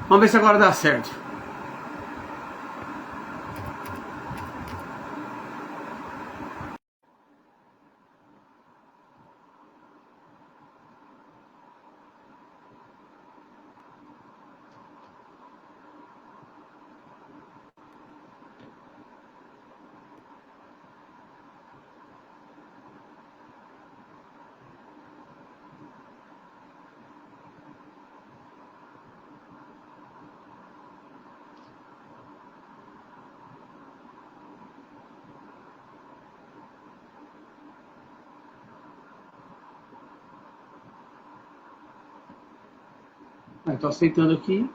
Vamos ver se agora dá certo. Estou aceitando aqui.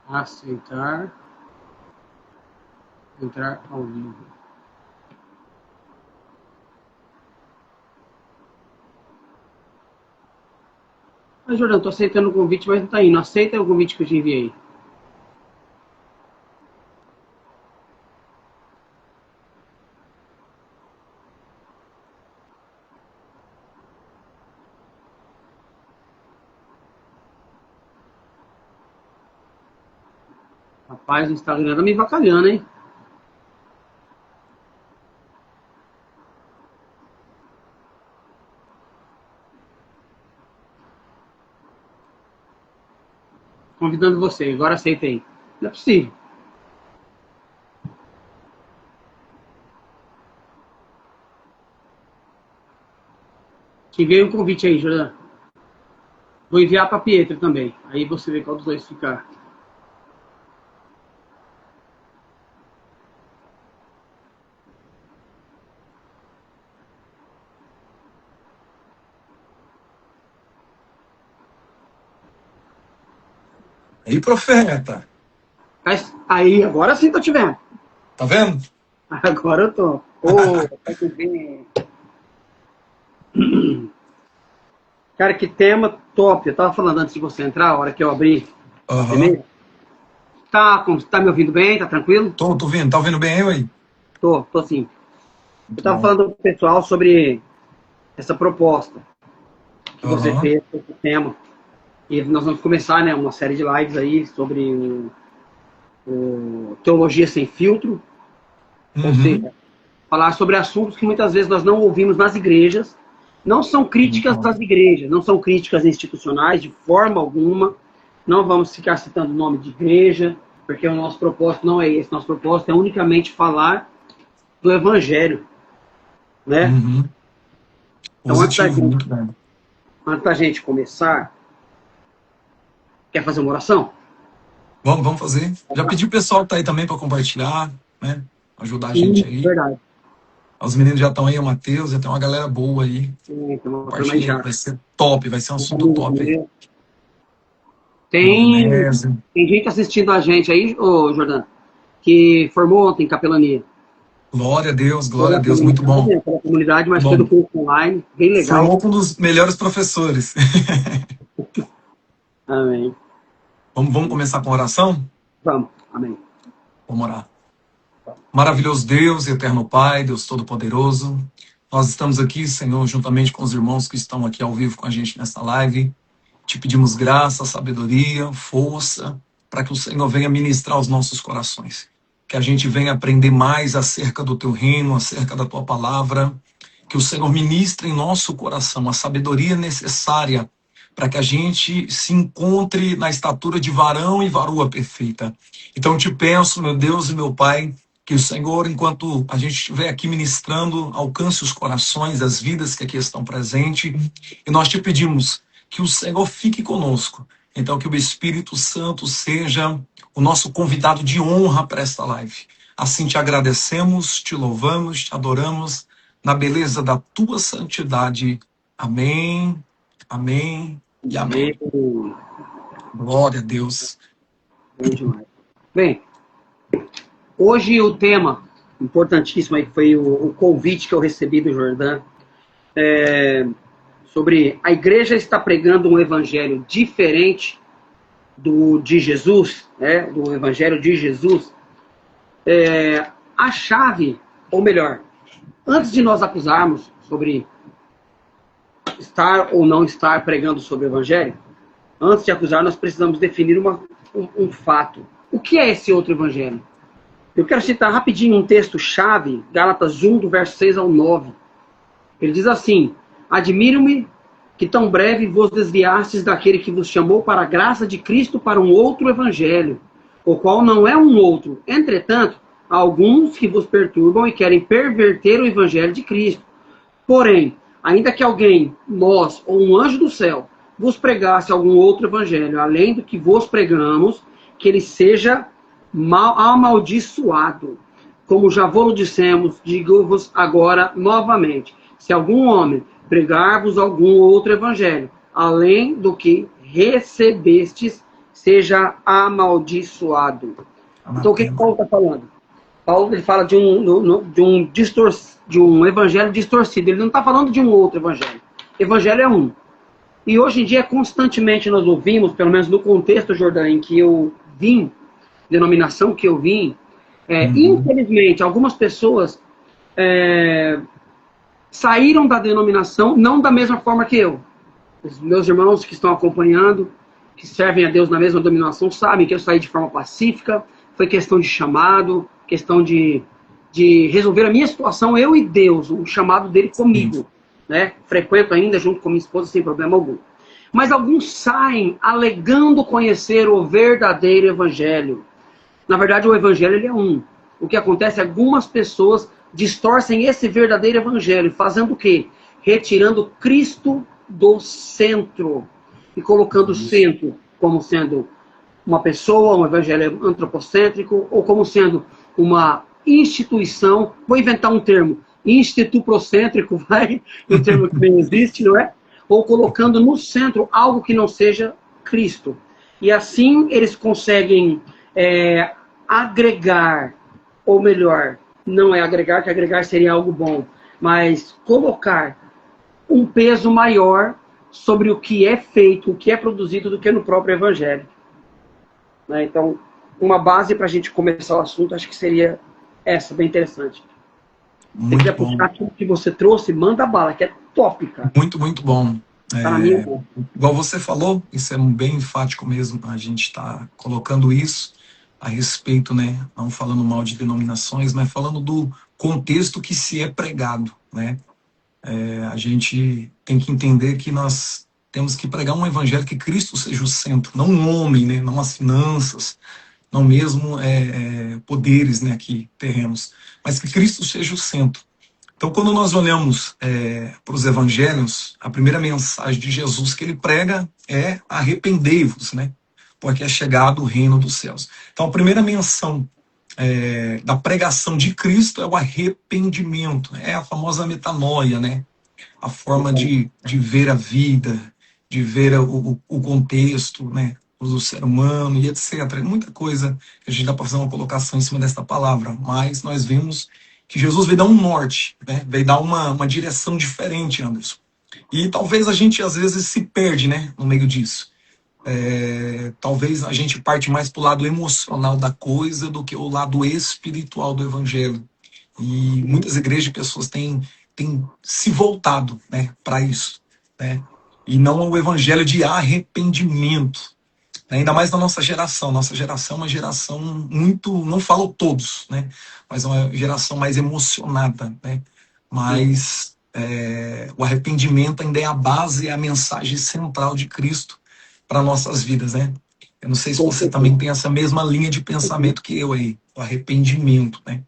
Aceitar. Entrar ao vivo. Mas, Jordão, estou aceitando o convite, mas não está indo. Aceita o convite que eu te enviei. Rapaz, o Instagram tá me vacalhando, hein? Convidando você. Agora aceitei. Não é possível. Te enviei um convite aí, Jordão. Vou enviar para Pietro também. Aí você vê qual dos dois ficar. Aí, profeta. Aí, agora sim tô te vendo. Tá vendo? Agora eu tô. Tá tudo bem. Cara, que tema top. Eu tava falando antes de você entrar, a hora que eu abri o e-mail. Tá me ouvindo bem? Tá tranquilo? Tô vendo. Tá ouvindo bem eu aí? Tô sim. Muito Eu tava bom. falando com o pessoal sobre essa proposta que você fez, esse tema. E nós vamos começar, né, uma série de lives aí sobre o Teologia Sem Filtro. Ou seja, falar sobre assuntos que muitas vezes nós não ouvimos nas igrejas. Não são críticas das igrejas, não são críticas institucionais de forma alguma. Não vamos ficar citando o nome de igreja, porque o nosso propósito não é esse. Nosso propósito é unicamente falar do Evangelho, né? Então, Positivo, muito bem. antes da gente começar, quer fazer uma oração? Vamos fazer. Já pedi o pessoal que tá aí também para compartilhar, né? Ajudar a gente Sim, aí. verdade. Os meninos já estão aí, o Matheus, já tem uma galera boa aí. Sim, tem uma turma aí Compartilha aí, já. vai ser top, vai ser um assunto top aí. Tem gente assistindo a gente aí, ô Jordano, que formou ontem em capelania. Glória Pela a Deus, muito bom. comunidade, mas Bom, pelo curso online, bem legal. formou com um dos melhores professores. Amém. Vamos começar com a oração? Vamos, amém. Vamos orar. Maravilhoso Deus, eterno Pai, Deus Todo-Poderoso, nós estamos aqui, Senhor, juntamente com os irmãos que estão aqui ao vivo com a gente nessa live. Te pedimos graça, sabedoria, força, para que o Senhor venha ministrar os nossos corações. Que a gente venha aprender mais acerca do Teu reino, acerca da Tua palavra. Que o Senhor ministre em nosso coração a sabedoria necessária para que a gente se encontre na estatura de varão e varoa perfeita. Então te peço, meu Deus e meu Pai, que o Senhor, enquanto a gente estiver aqui ministrando, alcance os corações, as vidas que aqui estão presentes. E nós te pedimos que o Senhor fique conosco. Então, que o Espírito Santo seja o nosso convidado de honra para esta live. Assim te agradecemos, te louvamos, te adoramos, na beleza da tua santidade. Amém, amém e amém. Glória a Deus. Bem demais. Bem, hoje o tema importantíssimo aí foi o convite que eu recebi do Jordão, sobre a igreja está pregando um evangelho diferente do de Jesus, né, do evangelho de Jesus. A chave, ou melhor, antes de nós acusarmos sobre estar ou não estar pregando sobre o evangelho, Antes de acusar, nós precisamos definir um fato. O que é esse outro evangelho? Eu quero citar rapidinho um texto-chave, Gálatas 1, do verso 6 ao 9. Ele diz assim: admiro-me que tão breve vos desviastes daquele que vos chamou para a graça de Cristo para um outro evangelho, o qual não é um outro. Entretanto, há alguns que vos perturbam e querem perverter o evangelho de Cristo. Porém, ainda que alguém, nós ou um anjo do céu, vos pregasse algum outro evangelho, além do que vos pregamos, que ele seja amaldiçoado. Como já vos dissemos, digo-vos agora novamente: se algum homem pregar-vos algum outro evangelho, além do que recebestes, seja amaldiçoado. Então, o que Paulo está falando? Paulo ele fala de um evangelho distorcido. Ele não está falando de um outro evangelho. Evangelho é um. E hoje em dia, constantemente nós ouvimos, pelo menos no contexto, Jordão, em que eu vim, denominação que eu vim, infelizmente, algumas pessoas saíram da denominação, não da mesma forma que eu. Os meus irmãos que estão acompanhando, que servem a Deus na mesma denominação, sabem que eu saí de forma pacífica, foi questão de chamado, questão de resolver a minha situação, eu e Deus, o chamado dele comigo. Né? Frequento ainda junto com minha esposa sem problema algum. Mas alguns saem alegando conhecer o verdadeiro evangelho. Na verdade, o evangelho ele é um. O que acontece é que algumas pessoas distorcem esse verdadeiro evangelho, fazendo o quê? Retirando Cristo do centro e colocando o centro como sendo uma pessoa, um evangelho antropocêntrico, ou como sendo uma instituição. Vou inventar um termo, instituprocêntrico, vai, um termo que nem existe, não é? Ou colocando no centro algo que não seja Cristo. E assim eles conseguem agregar, ou melhor, não é agregar, que agregar seria algo bom, mas colocar um peso maior sobre o que é feito, o que é produzido, do que no próprio Evangelho. Né? Então, uma base para a gente começar o assunto, acho que seria essa, bem interessante. Se você quiser puxar aquilo que você trouxe, manda bala, que é top, cara. Muito, muito bom. Tá na minha boca. Igual você falou, isso é bem enfático mesmo, a gente está colocando isso a respeito, né, não falando mal de denominações, mas falando do contexto que se é pregado, né? A gente tem que entender que nós temos que pregar um evangelho que Cristo seja o centro, não um homem, né, não as finanças, não mesmo poderes, né, aqui terrenos, mas que Cristo seja o centro. Então, quando nós olhamos para os evangelhos, a primeira mensagem de Jesus que ele prega é arrependei-vos, né? Porque é chegado o reino dos céus. Então, a primeira menção da pregação de Cristo é o arrependimento, é a famosa metanoia, né? A forma de ver a vida, de ver o contexto, né? Do ser humano e etc. É muita coisa que a gente dá para fazer uma colocação em cima dessa palavra, mas nós vemos que Jesus veio dar um norte, né? Veio dar uma direção diferente, Anderson. E talvez a gente, às vezes, se perde, né, no meio disso. Talvez a gente parte mais para o lado emocional da coisa do que o lado espiritual do evangelho. E muitas igrejas e pessoas têm se voltado, né, para isso, né? E não ao evangelho de arrependimento. Ainda mais na nossa geração. Nossa geração é uma geração muito, não falo todos, né? Mas é uma geração mais emocionada, né? Mas o arrependimento ainda é a base, é a mensagem central de Cristo para nossas vidas, né? Eu não sei se você também tem essa mesma linha de pensamento que eu aí, o arrependimento, né?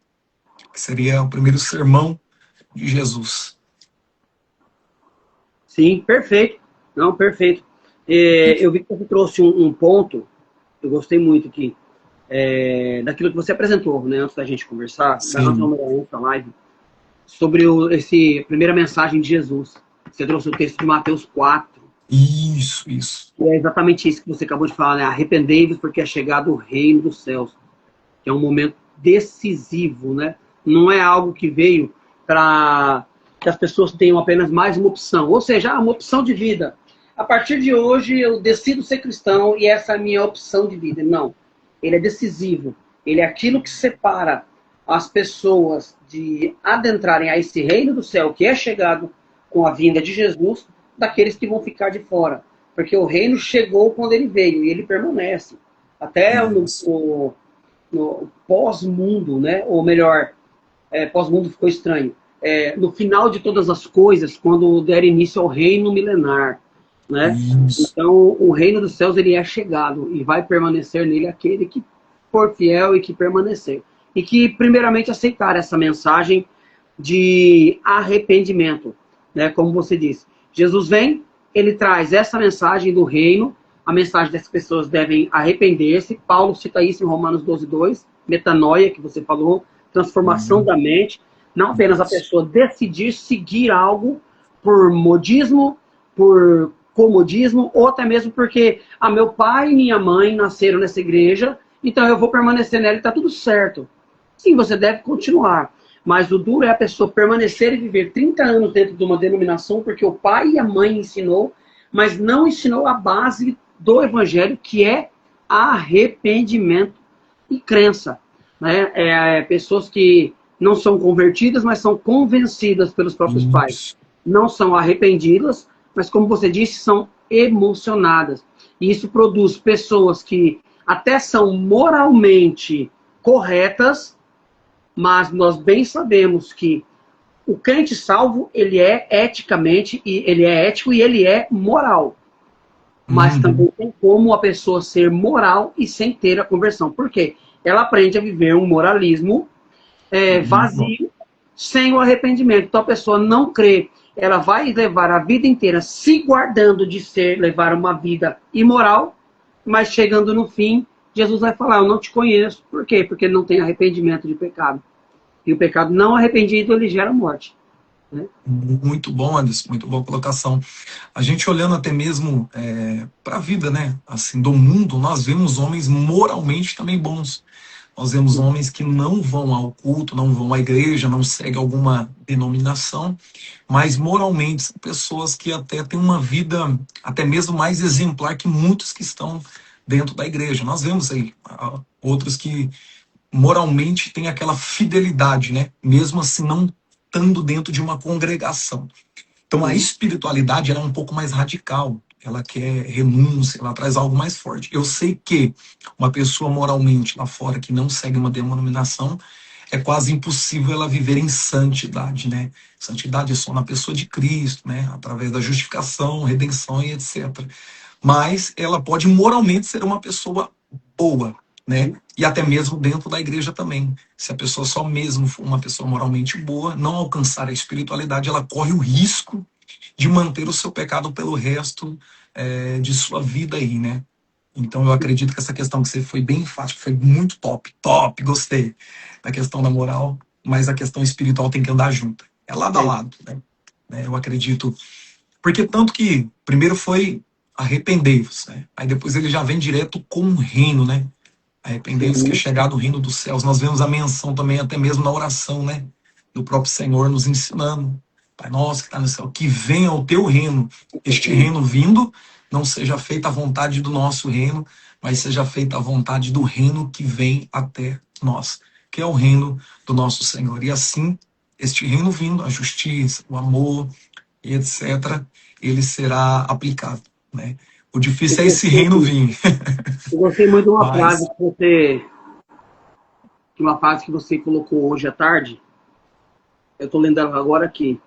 Que seria o primeiro sermão de Jesus. Sim, perfeito. Não, perfeito. Eu vi que você trouxe um ponto, eu gostei muito aqui, daquilo que você apresentou, né, antes da gente conversar, da nossa live, sobre essa primeira mensagem de Jesus. Você trouxe o texto de Mateus 4. Isso. E é exatamente isso que você acabou de falar, né? Arrependei-vos porque é chegado o reino dos céus. Que é um momento decisivo, né? Não é algo que veio para que as pessoas tenham apenas mais uma opção. Ou seja, uma opção de vida. A partir de hoje eu decido ser cristão e essa é a minha opção de vida. Não. Ele é decisivo. Ele é aquilo que separa as pessoas de adentrarem a esse reino do céu que é chegado com a vinda de Jesus, daqueles que vão ficar de fora. Porque o reino chegou quando ele veio e ele permanece. Até no pós-mundo, né? Ou melhor, pós-mundo ficou estranho. No final de todas as coisas, quando der início ao reino milenar, né? Então, o reino dos céus ele é chegado e vai permanecer nele aquele que for fiel e que permanecer. E que, primeiramente, aceitar essa mensagem de arrependimento, né? Como você disse. Jesus vem, ele traz essa mensagem do reino, a mensagem das pessoas devem arrepender-se. Paulo cita isso em Romanos 12:2, metanoia, que você falou, transformação da mente. Não apenas a pessoa decidir seguir algo por modismo, por comodismo, ou até mesmo porque meu pai e minha mãe nasceram nessa igreja, então eu vou permanecer nela e está tudo certo. Sim, você deve continuar. Mas o duro é a pessoa permanecer e viver 30 anos dentro de uma denominação porque o pai e a mãe ensinou, mas não ensinou a base do evangelho, que é arrependimento e crença. Né? Pessoas que não são convertidas, mas são convencidas pelos próprios pais. Não são arrependidas, mas como você disse, são emocionadas. E isso produz pessoas que até são moralmente corretas, mas nós bem sabemos que o crente salvo, ele é eticamente, e ele é ético e ele é moral. Mas também tem como a pessoa ser moral e sem ter a conversão. Por quê? Ela aprende a viver um moralismo vazio, sem o arrependimento. Então a pessoa não crê. Ela vai levar a vida inteira se guardando de levar uma vida imoral, mas chegando no fim, Jesus vai falar, eu não te conheço. Por quê? Porque não tem arrependimento de pecado. E o pecado não arrependido, ele gera morte. Né? Muito bom, Anderson, muito boa colocação. A gente olhando até mesmo para a vida, né, assim, do mundo, nós vemos homens moralmente também bons. Nós vemos homens que não vão ao culto, não vão à igreja, não seguem alguma denominação, mas moralmente são pessoas que até têm uma vida até mesmo mais exemplar que muitos que estão dentro da igreja. Nós vemos aí outros que moralmente têm aquela fidelidade, né? Mesmo assim não estando dentro de uma congregação. Então a espiritualidade ela é um pouco mais radical. Ela quer renúncia, ela traz algo mais forte. Eu sei que uma pessoa moralmente lá fora que não segue uma denominação, é quase impossível ela viver em santidade, né? Santidade é só na pessoa de Cristo, né? Através da justificação, redenção e etc. Mas ela pode moralmente ser uma pessoa boa, né? E até mesmo dentro da igreja também. Se a pessoa só mesmo for uma pessoa moralmente boa, não alcançar a espiritualidade, ela corre o risco de manter o seu pecado pelo resto de sua vida aí, né? Então eu acredito que essa questão que você foi bem enfático, foi muito top, gostei da questão da moral, mas a questão espiritual tem que andar junto. É lado a lado, né? Eu acredito. Porque tanto que primeiro foi arrependei-vos, né? Aí depois ele já vem direto com o reino, né? Arrependei-vos que é chegado o reino dos céus. Nós vemos a menção também até mesmo na oração, né? Do próprio Senhor nos ensinando. Pai nosso que está no céu, que venha o teu reino. Este reino vindo, não seja feita a vontade do nosso reino, mas seja feita a vontade do reino que vem até nós, que é o reino do nosso Senhor. E assim, este reino vindo, a justiça, o amor, e etc., ele será aplicado, né? O difícil é esse reino vir. Eu gostei muito de uma frase que você colocou hoje à tarde. Eu estou lendo ela agora aqui.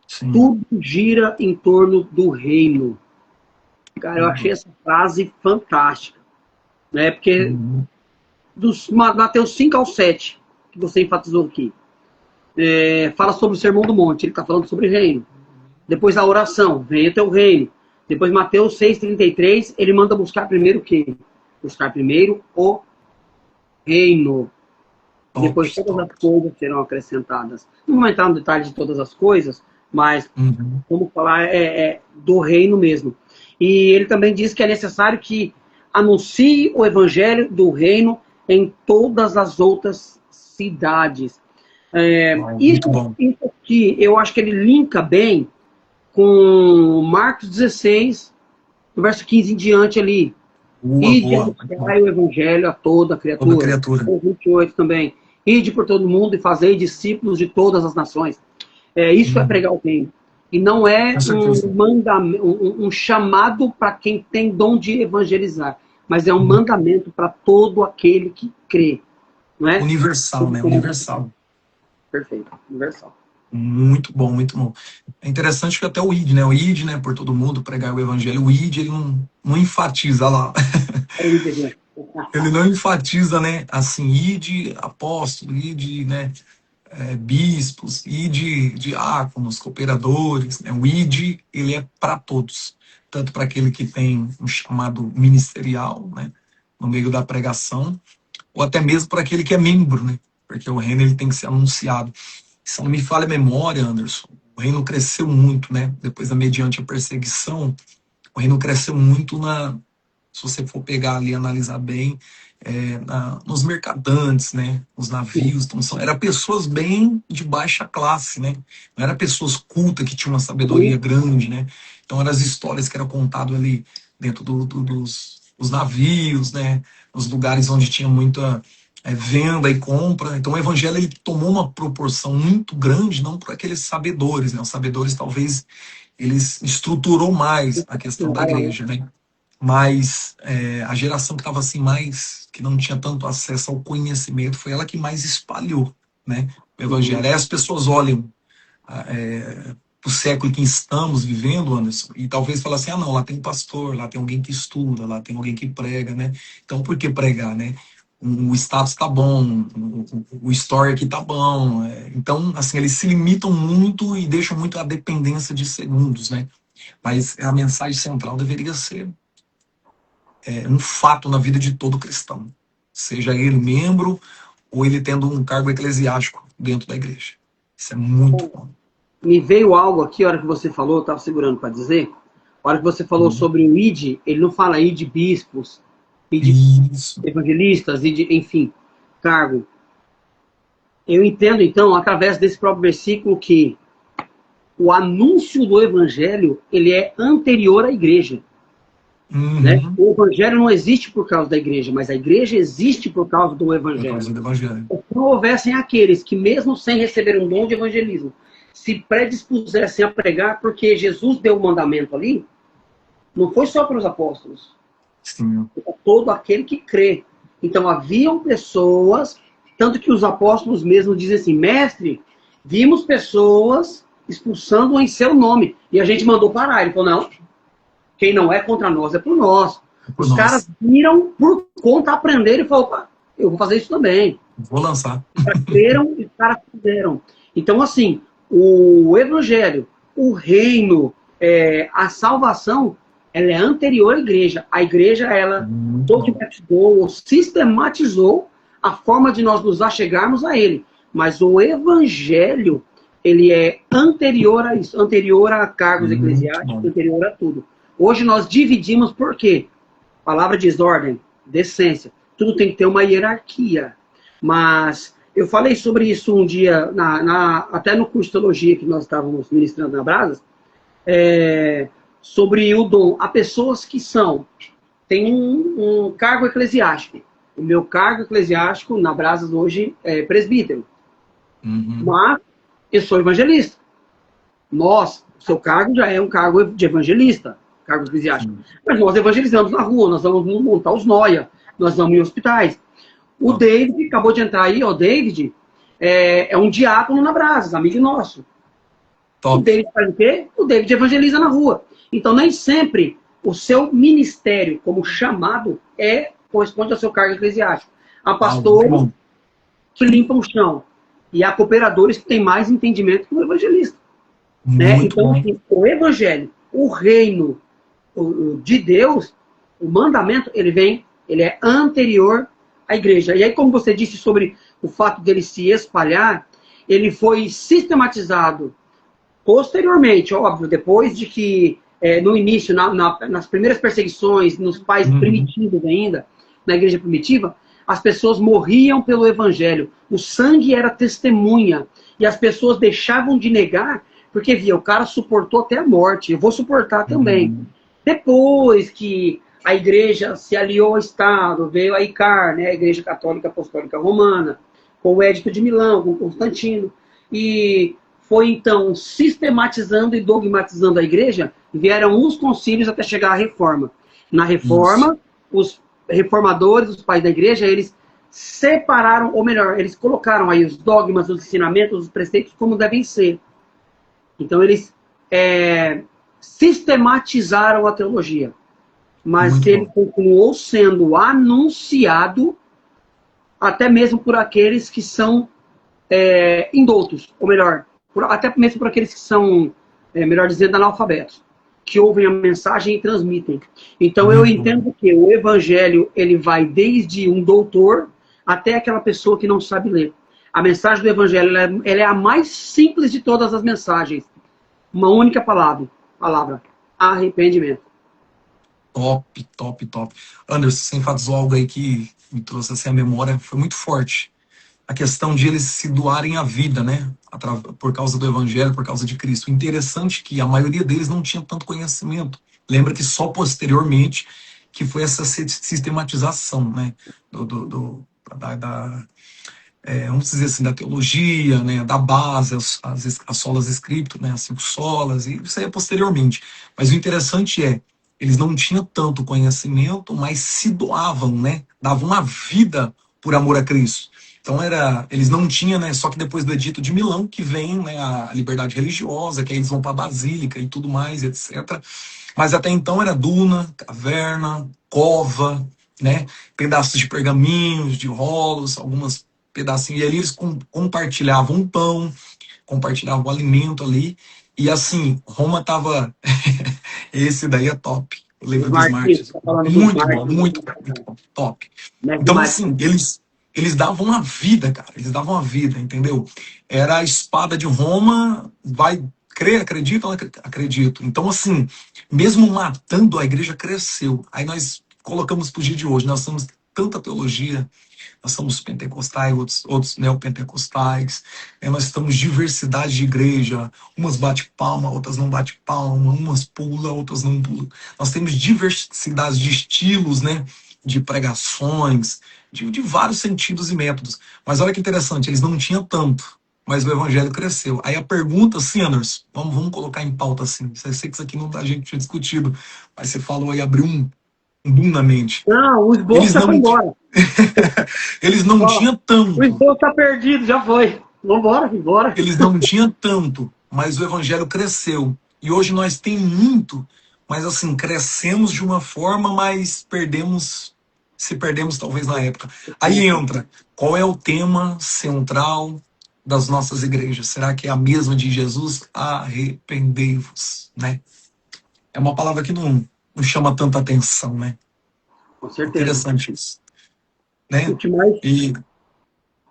Sim. Tudo gira em torno do reino. Cara, eu achei essa frase fantástica. Né? Porque dos Mateus 5 ao 7, que você enfatizou aqui, fala sobre o Sermão do Monte. Ele está falando sobre reino. Depois a oração, venha teu reino. Depois Mateus 6,33, ele manda buscar primeiro o quê? Buscar primeiro o reino. Depois todas as coisas serão acrescentadas. Não vou entrar no detalhe de todas as coisas, mas vamos falar do reino mesmo. E ele também diz que é necessário que anuncie o evangelho do reino em todas as outras cidades. Isso aqui, eu acho que ele linka bem com Marcos 16, no verso 15 em diante ali. Ide o evangelho a toda criatura. 28 também. Ide por todo mundo e fazei discípulos de todas as nações. Isso é pregar o reino. E não é Com certeza. um chamado para quem tem dom de evangelizar, mas é um Uhum. mandamento para todo aquele que crê. Não é? Universal, né? Universal. Perfeito, universal. Muito bom, muito bom. É interessante que até o ID, né? O ID, né? Por todo mundo, pregar o evangelho. O ID, ele não enfatiza lá. Ele não enfatiza, né? Assim, ID apóstolo, ID, né? Bispos, ID diáconos, cooperadores. Né? O ID, ele é para todos. Tanto para aquele que tem um chamado ministerial, né? No meio da pregação, ou até mesmo para aquele que é membro, né? Porque o reino ele tem que ser anunciado. Se não me falha a memória, Anderson, o reino cresceu muito, né? Depois da mediante a perseguição, o reino cresceu muito se você for pegar ali e analisar bem, nos mercadantes, né? Os navios, então era pessoas bem de baixa classe, né? Não era pessoas cultas que tinham uma sabedoria grande, né? Então eram as histórias que eram contadas ali dentro dos navios, né? Nos lugares onde tinha muita venda e compra. Então o evangelho ele tomou uma proporção muito grande, não por aqueles sabedores, né? Os sabedores talvez eles estruturou mais a questão da igreja, né? Mas a geração que estava assim mais, que não tinha tanto acesso ao conhecimento, foi ela que mais espalhou, né, o evangelho. Aí as pessoas olham o século que estamos vivendo, Anderson, e talvez falem assim, não, lá tem um pastor, lá tem alguém que estuda, lá tem alguém que prega, né? Então por que pregar, né? O status tá bom, o story aqui tá bom. Então, assim, eles se limitam muito e deixam muito a dependência de segundos, né? Mas a mensagem central deveria ser um fato na vida de todo cristão, seja ele membro ou ele tendo um cargo eclesiástico dentro da igreja. Isso é muito bom. Me veio algo aqui, a hora que você falou, eu estava segurando para dizer, a hora que você falou sobre o ID, ele não fala ID bispos, ID Isso. evangelistas, ID, enfim, cargo. Eu entendo, então, através desse próprio versículo, que o anúncio do evangelho, ele é anterior à igreja. Né? O evangelho não existe por causa da igreja, mas a igreja existe por causa do evangelho. Por causa do evangelho. Se não houvessem aqueles que, mesmo sem receber um dom de evangelismo, se predispusessem a pregar, porque Jesus deu o mandamento ali, não foi só para os apóstolos. Sim. Foi para todo aquele que crê. Então haviam pessoas, tanto que os apóstolos mesmos dizem assim, mestre, vimos pessoas expulsando em seu nome. E a gente mandou parar. Ele falou, não, quem não é contra nós é por nós. Os caras viram por conta, aprenderam e falaram, eu vou fazer isso também. Vou lançar. Os caras creram e os caras fizeram. Então, assim, o evangelho, o reino, a salvação, ela é anterior à igreja. A igreja, ela dogmatizou, sistematizou a forma de nós nos achegarmos a ele. Mas o evangelho, ele é anterior a isso, anterior a cargos eclesiásticos, anterior a tudo. Hoje nós dividimos por quê? A palavra diz ordem, decência. Tudo tem que ter uma hierarquia. Mas eu falei sobre isso um dia, até no curso de teologia que nós estávamos ministrando na Brasas, sobre o dom. Há pessoas que têm um cargo eclesiástico. O meu cargo eclesiástico na Brasas hoje é presbítero. Mas eu sou evangelista. O seu cargo já é um cargo de evangelista, cargo eclesiástico. Mas nós evangelizamos na rua, nós vamos montar os noia, nós vamos em hospitais. O David, acabou de entrar aí, o David é um diácono na Brasas, amigo nosso. Top. O David faz o quê? O David evangeliza na rua. Então, nem sempre o seu ministério como chamado corresponde ao seu cargo eclesiástico. Há pastores que limpam o chão. E há cooperadores que têm mais entendimento que o evangelista. Né? Então, assim, o evangelho, o reino de Deus, o mandamento, ele é anterior à igreja. E aí, como você disse sobre o fato dele se espalhar, ele foi sistematizado posteriormente, óbvio, depois de que, no início, nas primeiras perseguições, nos países primitivos ainda, na igreja primitiva, as pessoas morriam pelo evangelho. O sangue era testemunha. E as pessoas deixavam de negar, porque via, o cara suportou até a morte, eu vou suportar também. Depois que a igreja se aliou ao Estado, veio a ICAR, né, a Igreja Católica Apostólica Romana, com o Édito de Milão, com Constantino, e foi então sistematizando e dogmatizando a igreja, vieram os concílios até chegar à reforma. Na reforma, os reformadores, os pais da igreja, eles separaram, ou melhor, eles colocaram aí os dogmas, os ensinamentos, os preceitos como devem ser. Então eles sistematizaram a teologia. Mas ele continuou sendo anunciado até mesmo por aqueles que são indoutos, ou melhor, até mesmo por aqueles que são, melhor dizendo, analfabetos, que ouvem a mensagem e transmitem. Então eu entendo que o evangelho, ele vai desde um doutor até aquela pessoa que não sabe ler. A mensagem do evangelho, ela é a mais simples de todas as mensagens. Uma única palavra, arrependimento. Top, top, top. Anderson, você enfatizou algo aí que me trouxe assim a memória, foi muito forte. A questão de eles se doarem a vida, né? Por causa do evangelho, por causa de Cristo. Interessante que a maioria deles não tinha tanto conhecimento. Lembra que só posteriormente que foi essa sistematização, né? Vamos dizer assim, da teologia, né? Da base, as solas scripto, né? As 5 solas, e isso aí é posteriormente. Mas o interessante eles não tinham tanto conhecimento, mas se doavam, né? Davam a vida por amor a Cristo. Então eles não tinham, né? Só que depois do Edito de Milão que vem, né, a liberdade religiosa, que aí eles vão para a Basílica e tudo mais, etc. Mas até então era duna, caverna, cova, né? Pedaços de pergaminhos, de rolos, algumas pedacinhos. E ali eles compartilhavam um pão, compartilhavam o alimento ali. E assim, Roma tava. Esse daí é top. O livro dos Mártires. Muito bom, muito bom, top. Então, assim, eles davam a vida, cara. Eles davam a vida, entendeu? Era a espada de Roma, vai crer, acredita? Acredito. Então, assim, mesmo matando, a igreja cresceu. Aí nós colocamos pro dia de hoje. Nós temos tanta teologia. Nós somos pentecostais, outros neopentecostais. Nós estamos diversidade de igreja. Umas bate palma, outras não bate palma. Umas pula, outras não pula. Nós temos diversidade de estilos, né? De pregações, de vários sentidos e métodos. Mas olha que interessante, eles não tinham tanto, mas o evangelho cresceu. Aí a pergunta, Sinners, vamos colocar em pauta assim. Eu sei que isso aqui não a gente tinha discutido, mas você falou aí, abriu um boom na mente. Não, o esboço já foi embora. Eles não tinham tanto. O esboço tá perdido, já foi. Vambora, embora. Eles não tinham tanto, mas o evangelho cresceu. E hoje nós temos muito, mas assim, crescemos de uma forma, mas perdemos talvez na época. Aí entra, qual é o tema central das nossas igrejas? Será que é a mesma de Jesus? Arrependei-vos, né? É uma palavra que não chama tanta atenção, né? Com certeza. Interessante isso. Né? E...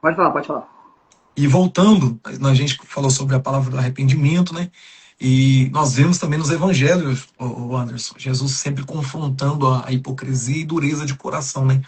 Pode falar. E voltando, a gente falou sobre a palavra do arrependimento, né? E nós vemos também nos evangelhos, o Anderson, Jesus sempre confrontando a hipocrisia e dureza de coração, né?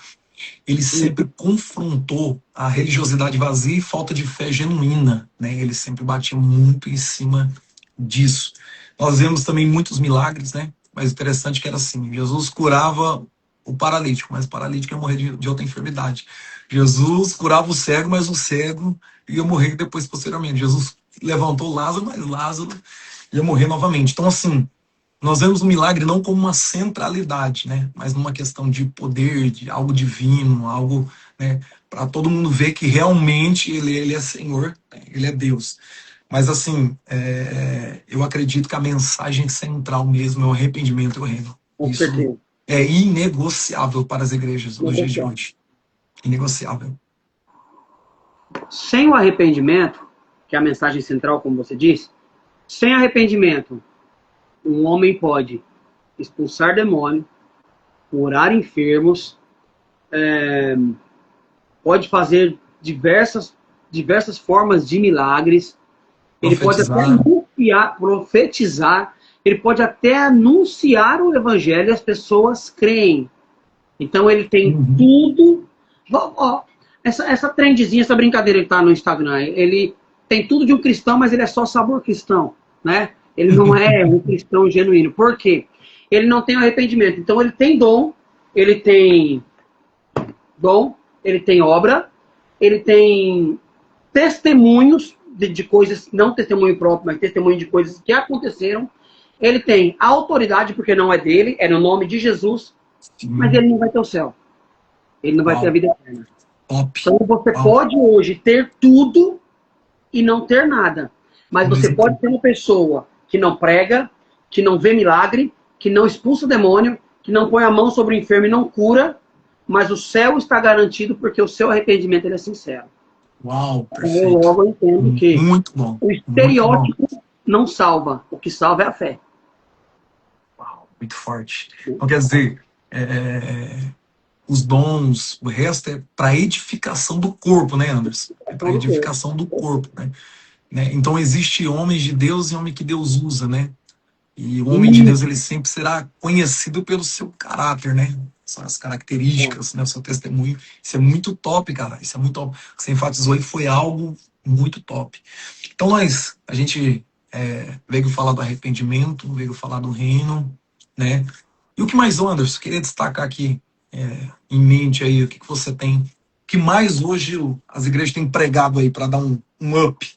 Ele sempre confrontou a religiosidade vazia e falta de fé genuína, né? Ele sempre batia muito em cima disso. Nós vemos também muitos milagres, né? Mas interessante que era assim, Jesus curava o paralítico, mas o paralítico ia morrer de outra enfermidade. Jesus curava o cego, mas o cego ia morrer depois, posteriormente. Jesus levantou Lázaro, mas Lázaro ia morrer novamente. Então, assim, nós vemos o milagre não como uma centralidade, né? Mas numa questão de poder, de algo divino, algo, né? Para todo mundo ver que realmente ele é Senhor, né? Ele é Deus. Mas, assim, eu acredito que a mensagem central mesmo é o arrependimento e o reino. Isso é inegociável para as igrejas nos dias de hoje. Inegociável. Sem o arrependimento, que é a mensagem central, como você disse, sem arrependimento, um homem pode expulsar demônio, curar enfermos, pode fazer diversas formas de milagres, ele pode até profetizar, ele pode até anunciar o evangelho e as pessoas creem. Então ele tem tudo. Essa trendzinha, essa brincadeira que está no Instagram, ele tem tudo de um cristão, mas ele é só sabor cristão, né? Ele não é um cristão genuíno. Por quê? Ele não tem arrependimento. Então ele tem dom, ele tem obra, ele tem testemunhos de coisas, não testemunho próprio, mas testemunho de coisas que aconteceram. Ele tem a autoridade, porque não é dele, é no nome de Jesus, mas ele não vai ter o céu. Ele não vai ter a vida eterna. Então você pode hoje ter tudo e não ter nada. Mas você pode ser uma pessoa que não prega, que não vê milagre, que não expulsa o demônio, que não põe a mão sobre o enfermo e não cura, mas o céu está garantido porque o seu arrependimento ele é sincero. Uau, perfeito. Eu logo entendo que muito bom, o estereótipo não salva, o que salva é a fé. Uau, muito forte. Então quer dizer, os dons, o resto é para edificação do corpo, né, Anderson? É para edificação do corpo, né? Então existe homens de Deus e homem que Deus usa, né? E o homem de Deus ele sempre será conhecido pelo seu caráter, né? As características, né? O seu testemunho. Isso é muito top, cara. Isso é muito top. O que você enfatizou aí foi algo muito top. Então a gente veio falar do arrependimento, veio falar do reino, né? E o que mais, Anderson? Queria destacar aqui em mente aí, o que você tem, o que mais hoje as igrejas têm pregado aí para dar um up?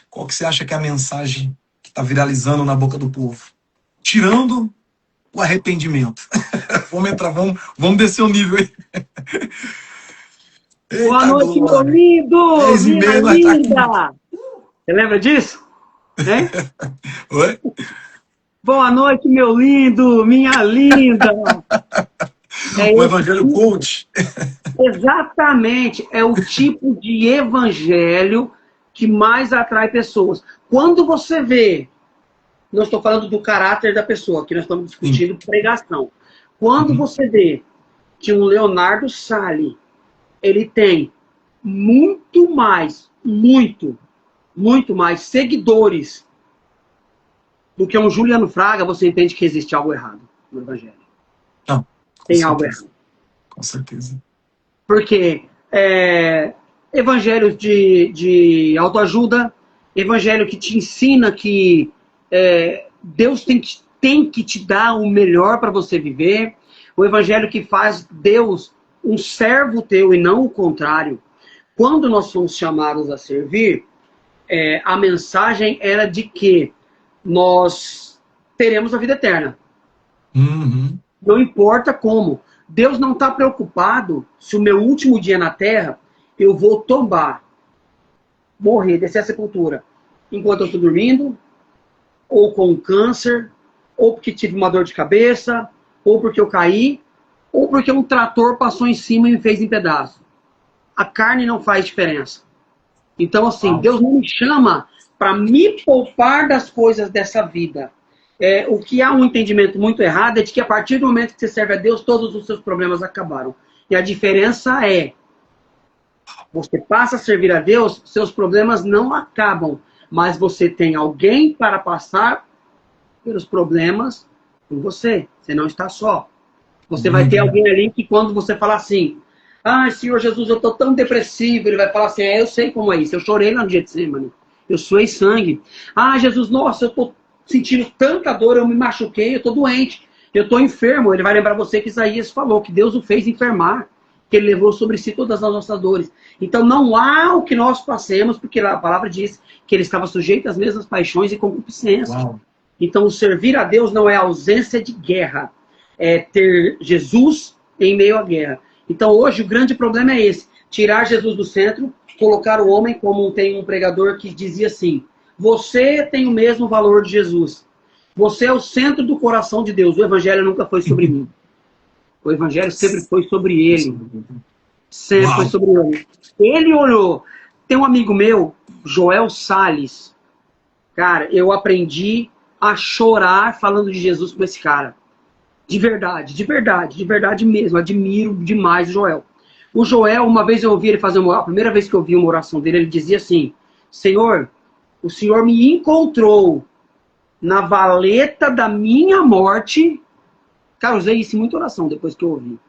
Qual que você acha que é a mensagem que está viralizando na boca do povo? Tirando o arrependimento. vamos descer o nível aí. Boa noite, meu lindo! Minha linda! Você lembra disso? Hein? Oi? Boa noite, meu lindo! Minha linda! O evangelho coach. Exatamente. É o tipo de evangelho que mais atrai pessoas. Quando você vê, não estou falando do caráter da pessoa, aqui nós estamos discutindo pregação. Quando você vê que um Leonardo Sali, ele tem muito mais seguidores do que um Juliano Fraga, você entende que existe algo errado no evangelho. Não, tem algo errado. Com certeza. Porque evangelho de autoajuda, evangelho que te ensina que Deus tem que te dar o melhor para você viver, o evangelho que faz Deus um servo teu e não o contrário. Quando nós somos chamados a servir, a mensagem era de que nós teremos a vida eterna. Não importa como. Deus não está preocupado se o meu último dia na Terra eu vou tombar, morrer, descer a sepultura, enquanto eu estou dormindo, ou com câncer, ou porque tive uma dor de cabeça, ou porque eu caí, ou porque um trator passou em cima e me fez em pedaço. A carne não faz diferença. Então, assim, Deus não me chama para me poupar das coisas dessa vida. O que há um entendimento muito errado é de que a partir do momento que você serve a Deus, todos os seus problemas acabaram. E a diferença é, você passa a servir a Deus, seus problemas não acabam, mas você tem alguém para passar pelos problemas com você. Você não está só. Você vai ter alguém ali que quando você falar assim, Senhor Jesus, eu estou tão depressivo, ele vai falar assim, eu sei como é isso, eu chorei lá no Getsemane, eu suei sangue. Jesus, nossa, eu estou sentindo tanta dor, eu me machuquei, eu estou doente, eu estou enfermo. Ele vai lembrar você que Isaías falou, que Deus o fez enfermar, que ele levou sobre si todas as nossas dores. Então não há o que nós passemos, porque a palavra diz que ele estava sujeito às mesmas paixões e concupiscências. Uau. Então o servir a Deus não é ausência de guerra, é ter Jesus em meio à guerra. Então hoje o grande problema é esse, tirar Jesus do centro, colocar o homem, como tem um pregador que dizia assim, você tem o mesmo valor de Jesus. Você é o centro do coração de Deus. O evangelho nunca foi sobre mim. O evangelho sempre foi sobre ele. Sempre foi sobre ele. Ele olhou. Tem um amigo meu, Joel Salles. Cara, eu aprendi a chorar falando de Jesus com esse cara. De verdade mesmo. Admiro demais o Joel. O Joel, uma vez eu ouvi ele fazer a primeira vez que eu ouvi uma oração dele, ele dizia assim, Senhor, o Senhor me encontrou na valeta da minha morte. Cara, usei isso em muita oração depois que eu ouvi.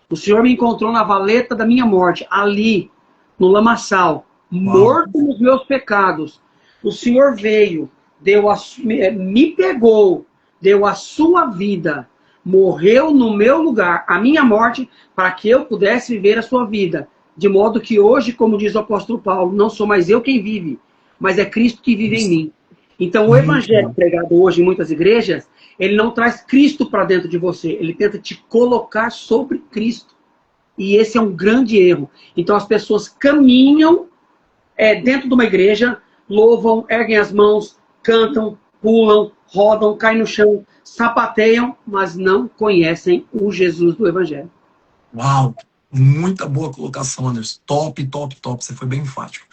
O Senhor me encontrou na valeta da minha morte, ali, no lamaçal, morto nos meus pecados. O Senhor veio, me pegou, deu a sua vida, morreu no meu lugar, a minha morte, para que eu pudesse viver a sua vida. De modo que hoje, como diz o apóstolo Paulo, não sou mais eu quem vive, mas é Cristo que vive em mim. Então, o evangelho pregado hoje em muitas igrejas, ele não traz Cristo para dentro de você, ele tenta te colocar sobre Cristo. E esse é um grande erro. Então, as pessoas caminham dentro de uma igreja, louvam, erguem as mãos, cantam, pulam, rodam, caem no chão, sapateiam, mas não conhecem o Jesus do evangelho. Uau! Muita boa colocação, Anderson. Top, top, top. Você foi bem enfático.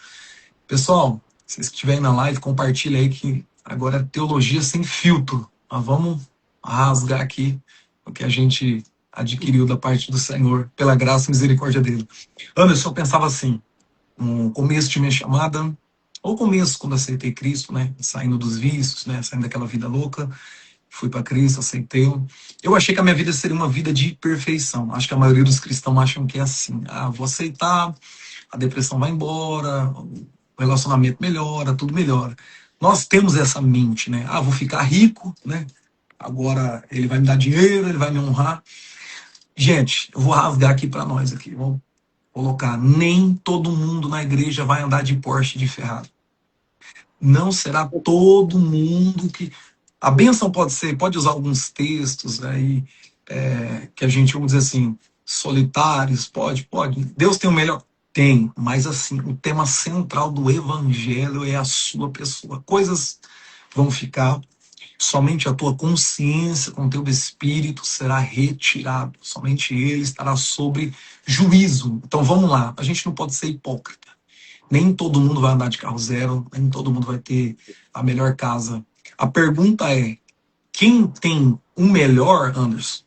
Pessoal, vocês que estiverem na live, compartilha aí que agora é teologia sem filtro. Nós vamos rasgar aqui o que a gente adquiriu da parte do Senhor, pela graça e misericórdia dele. Anderson, eu pensava assim, no começo de minha chamada, ou começo quando aceitei Cristo, né? Saindo dos vícios, né? Saindo daquela vida louca, fui para Cristo, aceitei. Eu achei que a minha vida seria uma vida de perfeição. Acho que a maioria dos cristãos acham que é assim. Ah, vou aceitar, a depressão vai embora, o relacionamento melhora, tudo melhora. Nós temos essa mente, né? Ah, vou ficar rico, né? Agora ele vai me dar dinheiro, ele vai me honrar. Gente, eu vou rasgar aqui para nós aqui. Vamos colocar, nem todo mundo na igreja vai andar de Porsche de Ferrari. Não será todo mundo que... A bênção pode usar alguns textos aí, que a gente, vamos dizer assim, solitários, pode. Deus tem o melhor? Tem, mas assim, o tema central do evangelho é a sua pessoa. Coisas vão ficar, somente a tua consciência com o teu espírito será retirado. Somente ele estará sobre juízo. Então vamos lá, a gente não pode ser hipócrita. Nem todo mundo vai andar de carro zero, nem todo mundo vai ter a melhor casa. A pergunta é, quem tem o melhor, Anderson,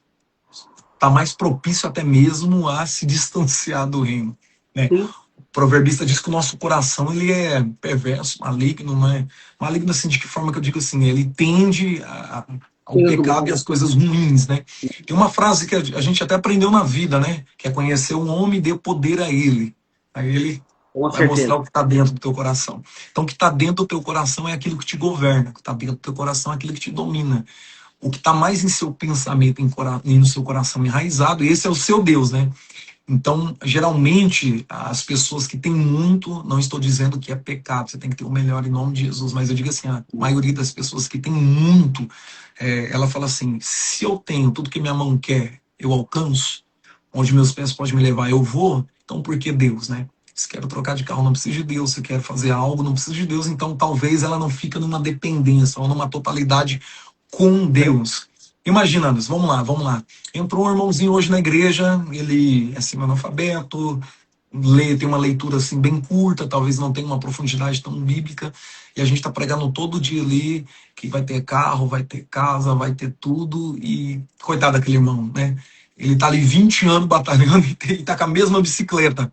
está mais propício até mesmo a se distanciar do reino, né? O proverbista diz que o nosso coração ele é perverso, maligno, né? Maligno assim, de que forma que eu digo assim, ele tende ao pecado e às coisas ruins, né? Tem uma frase que a gente até aprendeu na vida, né? Que é conhecer um homem e dê poder a ele. Aí ele vai mostrar o que está dentro do teu coração. Então, o que está dentro do teu coração é aquilo que te governa. O que está dentro do teu coração é aquilo que te domina. O que está mais em seu pensamento e no seu coração enraizado, esse é o seu Deus, né? Então, geralmente, as pessoas que têm muito, não estou dizendo que é pecado, você tem que ter o melhor em nome de Jesus, mas eu digo assim, a maioria das pessoas que têm muito, ela fala assim, se eu tenho tudo que minha mão quer, eu alcanço, onde meus pés podem me levar, eu vou, então por que Deus, né? Se quero trocar de carro, não precisa de Deus. Se quero fazer algo, não precisa de Deus. Então, talvez ela não fica numa dependência ou numa totalidade com Deus. Imagina, Anderson, vamos lá. Entrou um irmãozinho hoje na igreja, ele é semi-analfabeto, tem uma leitura assim bem curta, talvez não tenha uma profundidade tão bíblica, e a gente está pregando todo dia ali que vai ter carro, vai ter casa, vai ter tudo, e coitado daquele irmão, né? Ele está ali 20 anos batalhando e está com a mesma bicicleta.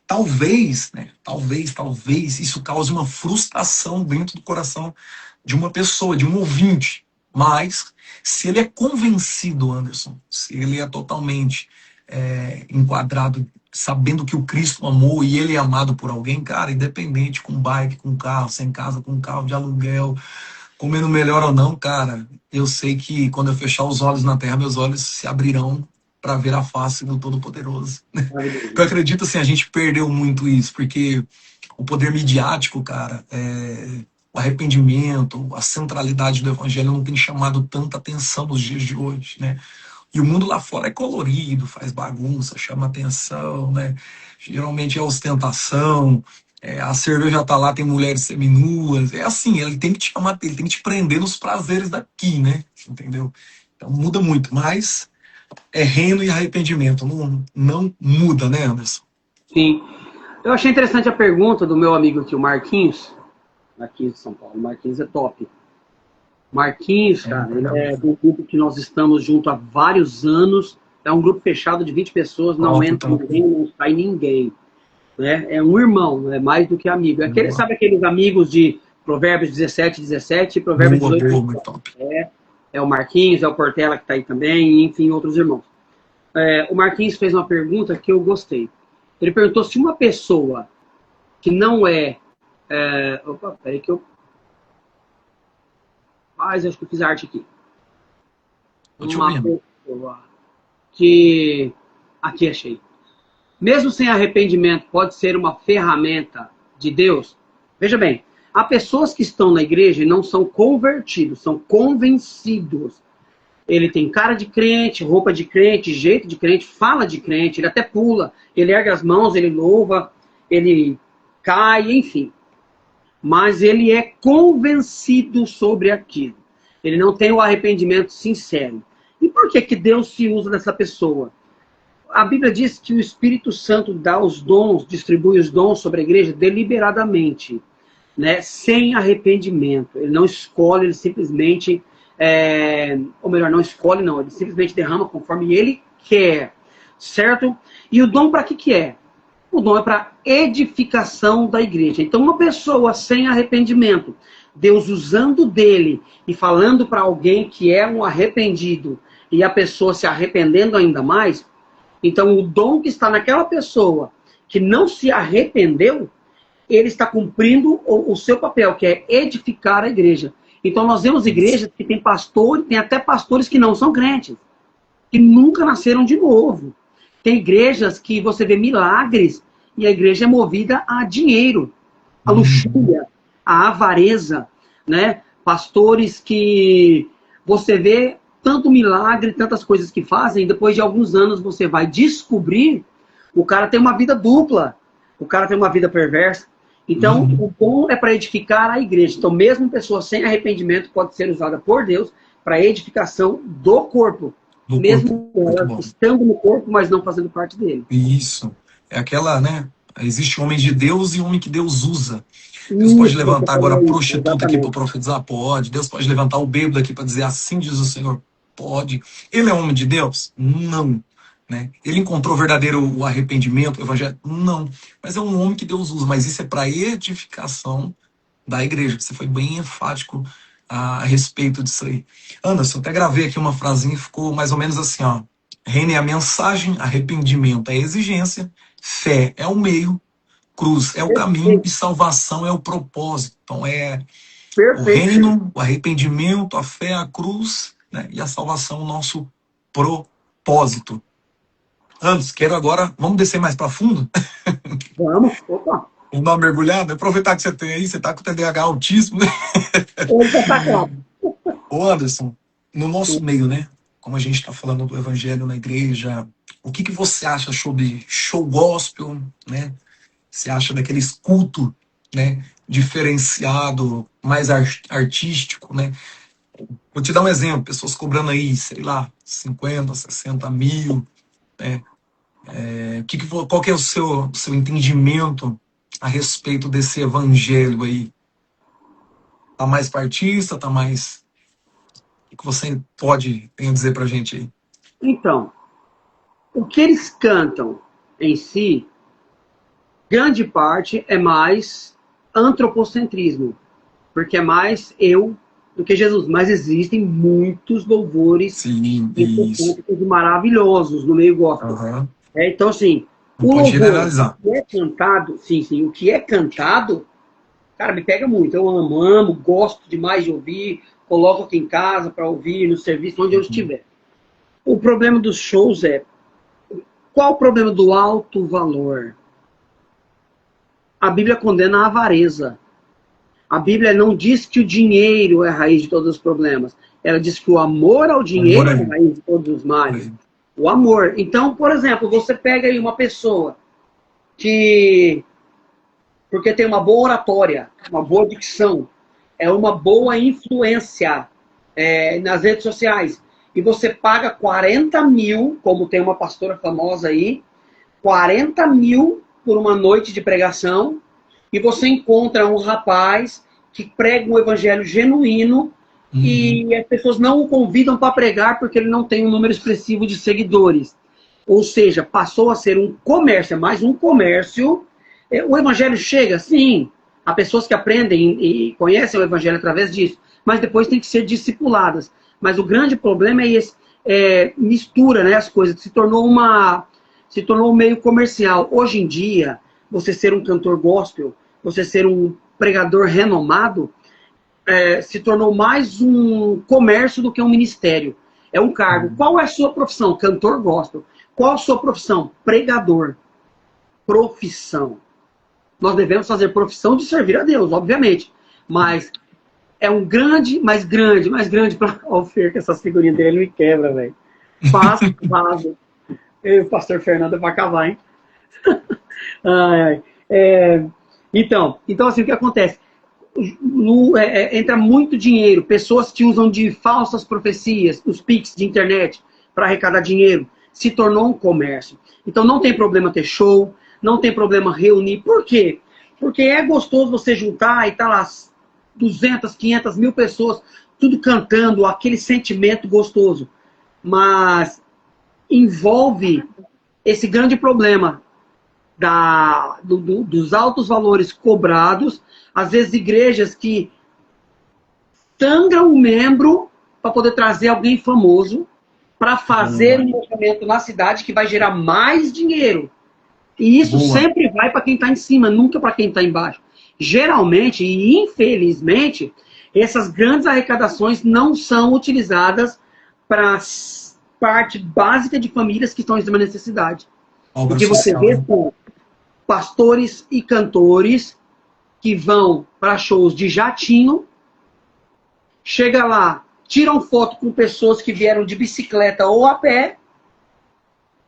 Talvez, né? Talvez isso cause uma frustração dentro do coração de uma pessoa, de um ouvinte. Mas, se ele é convencido, Anderson, se ele é totalmente enquadrado, sabendo que o Cristo amou e ele é amado por alguém, cara, independente, com bike, com carro, sem casa, com carro de aluguel, comendo melhor ou não, cara, eu sei que quando eu fechar os olhos na terra, meus olhos se abrirão para ver a face do Todo-Poderoso. Eu acredito assim, a gente perdeu muito isso, porque o poder midiático, cara, o arrependimento, a centralidade do evangelho não tem chamado tanta atenção nos dias de hoje, né? E o mundo lá fora é colorido, faz bagunça, chama atenção, né? Geralmente é ostentação, a cerveja tá lá, tem mulheres seminuas, é assim, ele tem que te chamar, ele tem que te prender nos prazeres daqui, né? Entendeu? Então muda muito, mas é reino e arrependimento, não muda, né, Anderson? Sim. Eu achei interessante a pergunta do meu amigo aqui, o Marquinhos de São Paulo. O Marquinhos é top. Marquinhos, cara, ele é do grupo que nós estamos junto há vários anos. É um grupo fechado de 20 pessoas, não entra ninguém, não sai ninguém. Né? É um irmão, é mais do que amigo. Sabe aqueles amigos de Provérbios 17 e Provérbios 18? É o Marquinhos, é o Portela que está aí também, e, enfim, outros irmãos. O Marquinhos fez uma pergunta que eu gostei. Ele perguntou se uma pessoa que não opa, peraí que eu... acho que eu fiz a arte aqui. Uma pessoa que... Aqui, achei. Mesmo sem arrependimento, pode ser uma ferramenta de Deus? Veja bem, Há pessoas que estão na igreja e não são convertidos, são convencidos. Ele tem cara de crente, roupa de crente, jeito de crente, fala de crente, ele até pula, ele ergue as mãos, ele louva, ele cai, enfim. Mas ele é convencido sobre aquilo. Ele não tem o arrependimento sincero. E por que Deus se usa dessa pessoa? A Bíblia diz que o Espírito Santo dá os dons, distribui os dons sobre a igreja deliberadamente, né, sem arrependimento. Ele não escolhe, ele simplesmente, ou melhor, não escolhe não, ele simplesmente derrama conforme ele quer, certo? E o dom para que é? O dom é para edificação da igreja. Então uma pessoa sem arrependimento, Deus usando dele e falando para alguém que é um arrependido, e a pessoa se arrependendo ainda mais, então o dom que está naquela pessoa que não se arrependeu, ele está cumprindo o seu papel, que é edificar a igreja. Então nós vemos igrejas que tem pastores, tem até pastores que não são crentes, que nunca nasceram de novo. Tem igrejas que você vê milagres e a igreja é movida a dinheiro, a luxúria, a avareza, né? Pastores que você vê tanto milagre, tantas coisas que fazem, e depois de alguns anos você vai descobrir o cara tem uma vida dupla, o cara tem uma vida perversa. Então, o bom é para edificar a igreja. Então, mesmo pessoa sem arrependimento pode ser usada por Deus para edificação do corpo. Mesmo ela estando no corpo, mas não fazendo parte dele. Isso. É aquela, né? Existe homem de Deus e homem que Deus usa. Deus pode levantar agora a prostituta aqui para profetizar? Pode. Deus pode levantar o bêbado aqui para dizer assim diz o Senhor? Pode. Ele é homem de Deus? Não. Né? Ele encontrou verdadeiro arrependimento, o evangelho? Não. Mas é um homem que Deus usa. Mas isso é para edificação da igreja. Você foi bem enfático a respeito disso aí. Anderson, até gravei aqui uma frasinha e ficou mais ou menos assim, ó. Reine é a mensagem, arrependimento é a exigência, fé é o meio, cruz é o caminho e salvação é o propósito. Então é o reino, o arrependimento, a fé, a cruz, né, e a salvação, o nosso propósito. Anderson, quero agora, vamos descer mais para fundo? Vamos, opa. Vamos dar uma mergulhada? Aproveitar que você tem aí, você tá com o TDAH autismo, né? Ô Anderson, no nosso meio, né? Como a gente está falando do evangelho na igreja, o que você acha sobre show gospel, né? Você acha daqueles culto, né, diferenciado, mais artístico, né? Vou te dar um exemplo, pessoas cobrando aí, sei lá, 50, 60 mil, né? Qual que é o seu entendimento a respeito desse evangelho aí? Tá mais partista, tá mais... O que você tem a dizer pra gente aí? Então, o que eles cantam em si, grande parte é mais antropocentrismo, porque é mais eu do que Jesus. Mas existem muitos louvores maravilhosos no meio gospel. Uhum. Então, assim, não pode generalizar. O que é cantado, sim, o que é cantado, cara, me pega muito. Eu amo, gosto demais de ouvir, coloco aqui em casa para ouvir, no serviço, onde eu estiver. O problema dos shows é, qual o problema do alto valor? A Bíblia condena a avareza. A Bíblia não diz que o dinheiro é a raiz de todos os problemas. Ela diz que o amor ao dinheiro é a raiz de todos os males. O amor. Então, por exemplo, você pega aí uma pessoa que, porque tem uma boa oratória, uma boa dicção, é uma boa influência nas redes sociais, e você paga 40 mil, como tem uma pastora famosa aí, 40 mil por uma noite de pregação, e você encontra um rapaz que prega um evangelho genuíno, e as pessoas não o convidam para pregar porque ele não tem um número expressivo de seguidores. Ou seja, passou a ser um comércio, é mais um comércio. O evangelho chega, sim, há pessoas que aprendem e conhecem o evangelho através disso, mas depois tem que ser discipuladas. Mas o grande problema é esse, mistura, né, as coisas, se tornou um meio comercial. Hoje em dia, você ser um cantor gospel, você ser um pregador renomado, se tornou mais um comércio do que um ministério. É um cargo. Qual é a sua profissão? Cantor gospel. Qual a sua profissão? Pregador. Profissão. Nós devemos fazer profissão de servir a Deus, obviamente. Mas é um grande, mais grande, mais grande para o Fer, que essas figurinhas dele me quebra, velho. Fácil, vaso. Eu e o pastor Fernando é para acabar, hein? Ai, ai. Então, assim, o que acontece? Entra muito dinheiro, pessoas que usam de falsas profecias, os Pix de internet, para arrecadar dinheiro, se tornou um comércio. Então não tem problema ter show, não tem problema reunir. Por quê? Porque é gostoso você juntar e tá lá 200, 500 mil pessoas, tudo cantando, aquele sentimento gostoso. Mas envolve esse grande problema dos altos valores cobrados, às vezes igrejas que sangram o membro para poder trazer alguém famoso para fazer um movimento na cidade que vai gerar mais dinheiro. E isso sempre vai para quem está em cima, nunca para quem está embaixo. Geralmente, e infelizmente, essas grandes arrecadações não são utilizadas para parte básica de famílias que estão em extrema necessidade. Porque você vê pastores e cantores que vão para shows de jatinho, chega lá, tiram foto com pessoas que vieram de bicicleta ou a pé,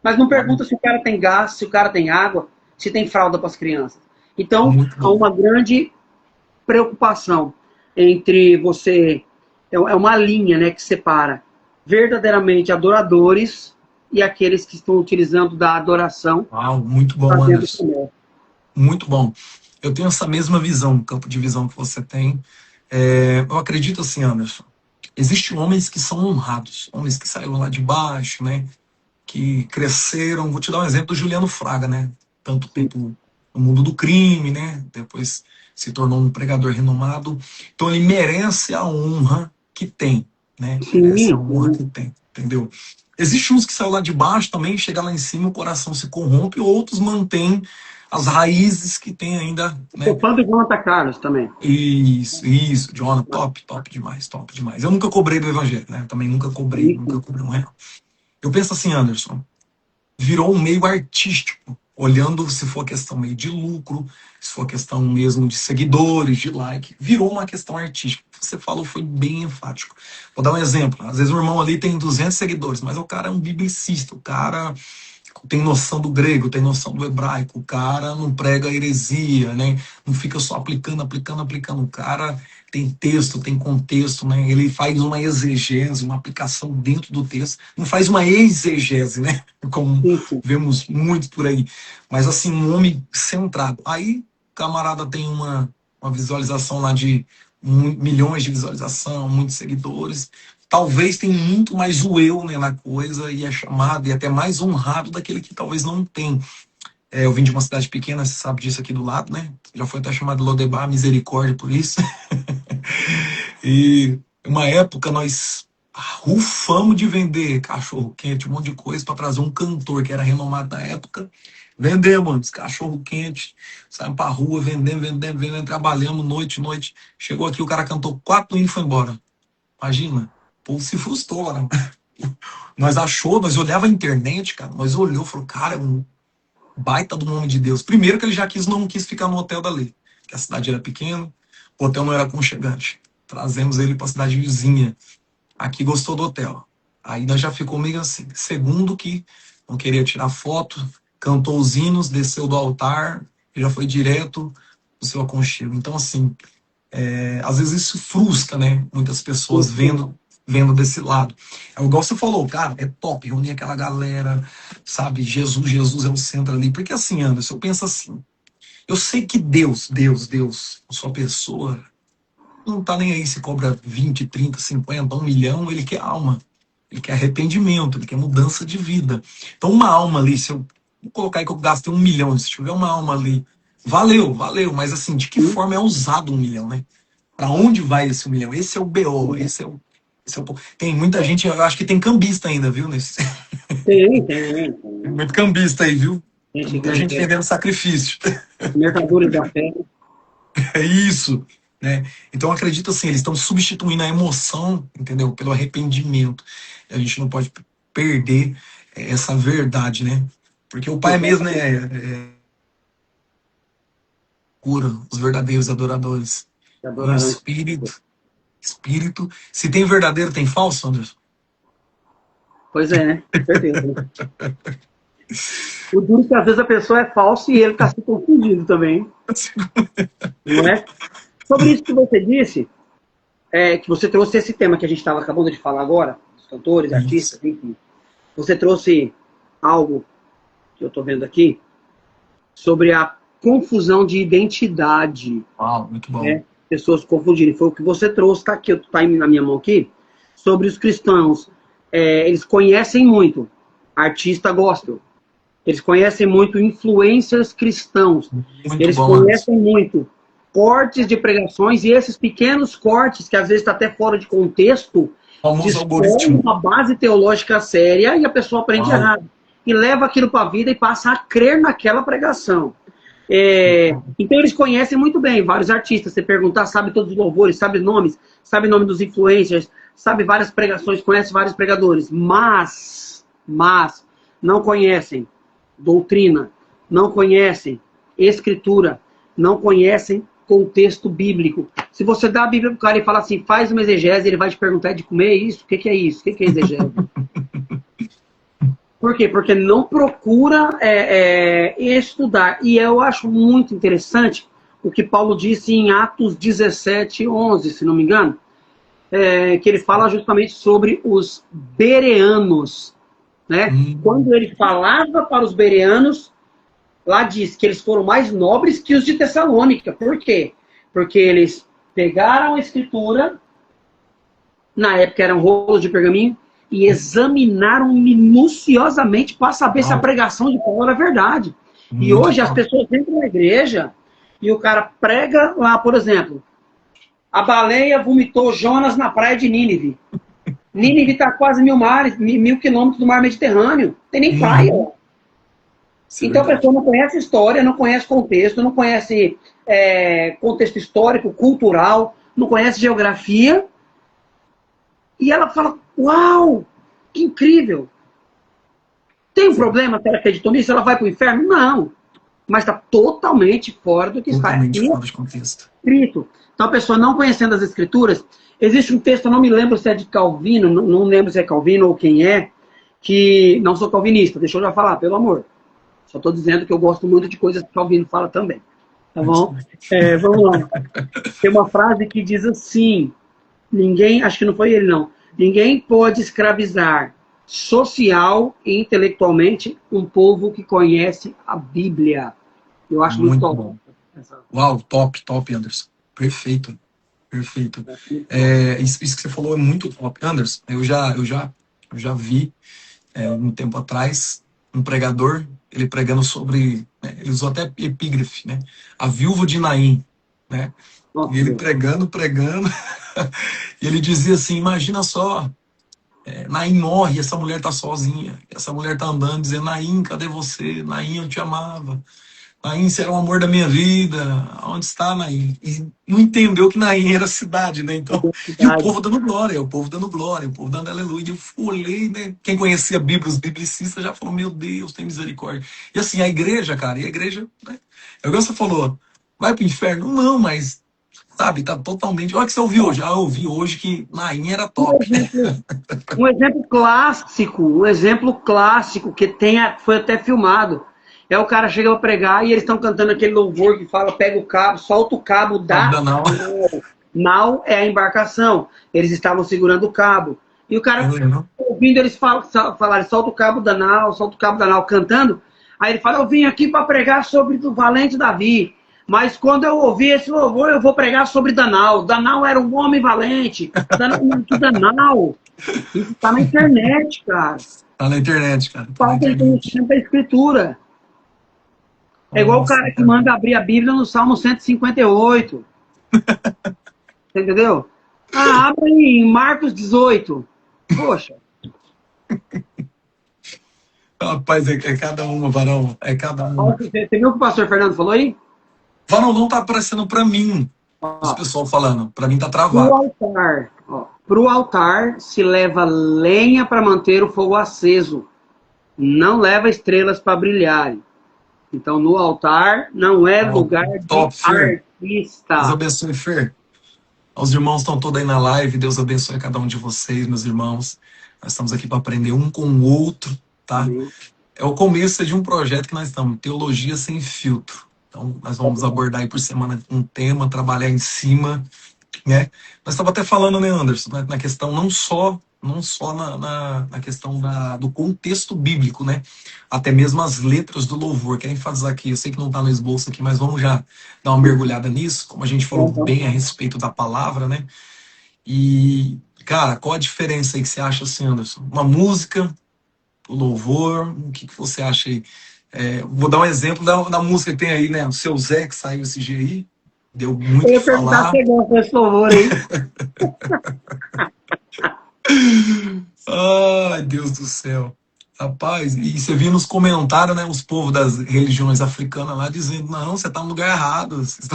mas não pergunta se o cara tem gás, se o cara tem água, se tem fralda para as crianças. Então, há uma grande preocupação entre você... É uma linha, né, que separa verdadeiramente adoradores e aqueles que estão utilizando da adoração. Muito bom, Anderson. Muito bom. Eu tenho essa mesma visão, campo de visão que você tem. Eu acredito assim, Anderson. Existem homens que são honrados, homens que saíram lá de baixo, né? Que cresceram. Vou te dar um exemplo do Juliano Fraga, né? Tanto tempo no mundo do crime, né? Depois se tornou um pregador renomado. Então ele merece a honra que tem, né? Merece a honra que tem, entendeu? Existem uns que saem lá de baixo também, chega lá em cima, o coração se corrompe, outros mantêm as raízes que tem ainda, né? O fã do Jonathan Carlos também. Isso, Jonathan, top demais. Eu nunca cobrei do evangelho, né? Também nunca cobrei um real. Eu penso assim, Anderson, virou um meio artístico, olhando se for questão meio de lucro, se for questão mesmo de seguidores, de like, virou uma questão artística. Você falou, foi bem enfático. Vou dar um exemplo. Às vezes o irmão ali tem 200 seguidores, mas o cara é um biblicista, o cara tem noção do grego, tem noção do hebraico, o cara não prega heresia, né? Não fica só aplicando. O cara tem texto, tem contexto, né? Ele faz uma exegese, uma aplicação dentro do texto, não faz uma exegese, né? Como vemos muito por aí. Mas assim, um homem centrado. Aí o camarada tem uma visualização lá de milhões de visualização, muitos seguidores. Talvez tenha muito mais o eu, né, na coisa, e é chamado e até mais honrado daquele que talvez não tem. Eu vim de uma cidade pequena, você sabe disso aqui do lado, né? Já foi até chamado Lodebar, misericórdia por isso. E uma época nós rufamos de vender cachorro quente, um monte de coisa, para trazer um cantor que era renomado na época. Vendemos cachorro quente, saímos pra rua, vendendo, trabalhamos noite. Chegou aqui, o cara cantou 4 hinos e foi embora. Imagina. O povo se frustrou, né? Nós olhava a internet, cara, nós olhou e falou, cara, é um baita do nome de Deus. Primeiro que ele já não quis ficar no hotel dali, que a cidade era pequena, o hotel não era aconchegante. Trazemos ele para a cidade vizinha. Aqui gostou do hotel. Aí nós já ficou meio assim. Segundo que não queria tirar foto, cantou os hinos, desceu do altar e já foi direto pro seu aconchego. Então, assim, às vezes isso frustra, né? Muitas pessoas vendo desse lado. É igual você falou, cara, é top reunir aquela galera, sabe? Jesus é o centro ali. Porque assim, Anderson, eu penso assim, eu sei que Deus, a sua pessoa, não tá nem aí se cobra 20, 30, 50, 1 milhão, ele quer alma. Ele quer arrependimento, ele quer mudança de vida. Então uma alma ali, se eu vou colocar aí que eu gastei 1 milhão, se tiver uma alma ali, valeu, mas assim, de que forma é usado 1 milhão, né? Para onde vai esse 1 milhão? Esse é o BO, esse é o... Tem muita gente, eu acho que tem cambista ainda, viu? Tem muito cambista aí, viu? Muita gente vendendo sacrifício. Mercadores da fé. É isso, né? Então, acredito assim, eles estão substituindo a emoção, entendeu? Pelo arrependimento. E a gente não pode perder essa verdade, né? Porque o Pai mesmo, né? Cura os verdadeiros adoradores. adorarão Em espírito. Se tem verdadeiro, tem falso, Anderson? Pois é, né? Com certeza. O duro é que às vezes a pessoa é falsa e ele está se confundindo também. Não é? Sobre isso que você disse, que você trouxe esse tema que a gente estava acabando de falar agora, os cantores, artistas, enfim. Você trouxe algo que eu estou vendo aqui sobre a confusão de identidade. Uau, muito bom. Pessoas confundirem. Foi o que você trouxe, está aqui, está na minha mão aqui, sobre os cristãos. Eles conhecem muito artista gospel. Eles conhecem muito influencers cristãos. Muito eles bom, conhecem muito cortes de pregações, e esses pequenos cortes, que às vezes está até fora de contexto, algoritmo, uma base teológica séria, e a pessoa aprende errado. E leva aquilo para a vida e passa a crer naquela pregação. Então eles conhecem muito bem vários artistas. Você perguntar, sabe todos os louvores, sabe nomes, sabe o nome dos influencers, sabe várias pregações, conhece vários pregadores, mas não conhecem doutrina, não conhecem escritura, não conhecem contexto bíblico. Se você dá a Bíblia para o cara e fala assim, faz uma exegese, ele vai te perguntar de comer isso? O que é isso? O que é exegese? Por quê? Porque não procura estudar. E eu acho muito interessante o que Paulo disse em Atos 17:11, se não me engano, que ele fala justamente sobre os bereanos. Né? Quando ele falava para os bereanos, lá diz que eles foram mais nobres que os de Tessalônica. Por quê? Porque eles pegaram a escritura, na época eram rolos de pergaminho, e examinaram minuciosamente para saber se a pregação de Paulo era verdade. E hoje as pessoas entram na igreja e o cara prega lá, por exemplo, a baleia vomitou Jonas na praia de Nínive. Nínive está a quase 1.000 quilômetros do mar Mediterrâneo. Tem nem praia. Então a pessoa não conhece história, não conhece contexto, não conhece contexto histórico, cultural, não conhece geografia. E ela fala, uau, que incrível. Tem um problema se ela acreditou nisso? Ela vai para o inferno? Não. Mas está totalmente fora do que está escrito. Então a pessoa não conhecendo as escrituras, existe um texto, eu não me lembro se é de Calvino, não lembro se é Calvino ou quem que não sou calvinista, deixa eu já falar, pelo amor. Só estou dizendo que eu gosto muito de coisas que Calvino fala também. Tá bom? Vamos lá. Tem uma frase que diz assim, acho que não foi ele não, ninguém pode escravizar social e intelectualmente um povo que conhece a Bíblia. Eu acho muito top. Bom. Uau, top, Anderson. Perfeito. Isso que você falou é muito top. Anderson, eu já vi um tempo atrás um pregador, ele pregando sobre, ele usou até epígrafe, né? A viúva de Naim, né? E ele pregando, e ele dizia assim, imagina só, Naim morre, essa mulher tá sozinha, essa mulher tá andando, dizendo, Naim, cadê você? Naim, eu te amava. Naim, você era o amor da minha vida. Onde está Naim? E não entendeu que Naim era cidade, né? Então, e o povo dando glória, o povo dando aleluia. Eu olhei, né? Quem conhecia a Bíblia, os biblicistas, já falou, meu Deus, tem misericórdia. E assim, a igreja, cara, né? É o que você falou, vai pro inferno? Não, mas, sabe, tá totalmente... Olha o que você ouviu hoje. Eu ouvi hoje que Naim era top. Um exemplo clássico que foi até filmado. O cara chega para pregar e eles estão cantando aquele louvor que fala, pega o cabo, solta o cabo da nau. Nau é a embarcação. Eles estavam segurando o cabo. E o cara, ouvindo eles falarem, solta o cabo da nau, cantando. Aí ele fala, eu vim aqui para pregar sobre o valente Davi. Mas quando eu ouvir esse louvor, eu vou pregar sobre Danau. Danau era um homem valente. Danau. Isso tá na internet, cara. Tá na internet, cara. Falta de conhecimento da escritura. É igual o cara que manda abrir a Bíblia no Salmo 158. Você entendeu? Abre em Marcos 18. Poxa. Rapaz, é cada uma, Varão. É cada uma. Você viu o que o pastor Fernando falou aí? Varão, não tá aparecendo pra mim. Os pessoal falando. Pra mim tá travado. Pro altar se leva lenha para manter o fogo aceso. Não leva estrelas para brilharem. Então, no altar não é lugar de artista. Deus abençoe, Fer. Os irmãos estão todos aí na live. Deus abençoe cada um de vocês, meus irmãos. Nós estamos aqui para aprender um com o outro, tá? Amém. É o começo de um projeto que nós estamos, Teologia Sem Filtro. Então, nós vamos abordar aí por semana um tema, trabalhar em cima, né? Nós estávamos até falando, né, Anderson, na questão não só na questão do contexto bíblico, né? Até mesmo as letras do louvor. Quero enfatizar aqui, eu sei que não está no esboço aqui, mas vamos já dar uma mergulhada nisso, como a gente falou bem a respeito da palavra, né? E, cara, qual a diferença aí que você acha, assim, Anderson? Uma música, o louvor, o que você acha aí? Vou dar um exemplo da música que tem aí, né? O Seu Zé, que saiu esse dia aí, deu muito Eu o ia que perguntar falar. se gosta desse louvor aí. Ai, Deus do céu. Rapaz, e você viu nos comentários, né, os povos das religiões africanas lá dizendo, não, você tá no lugar errado, vocês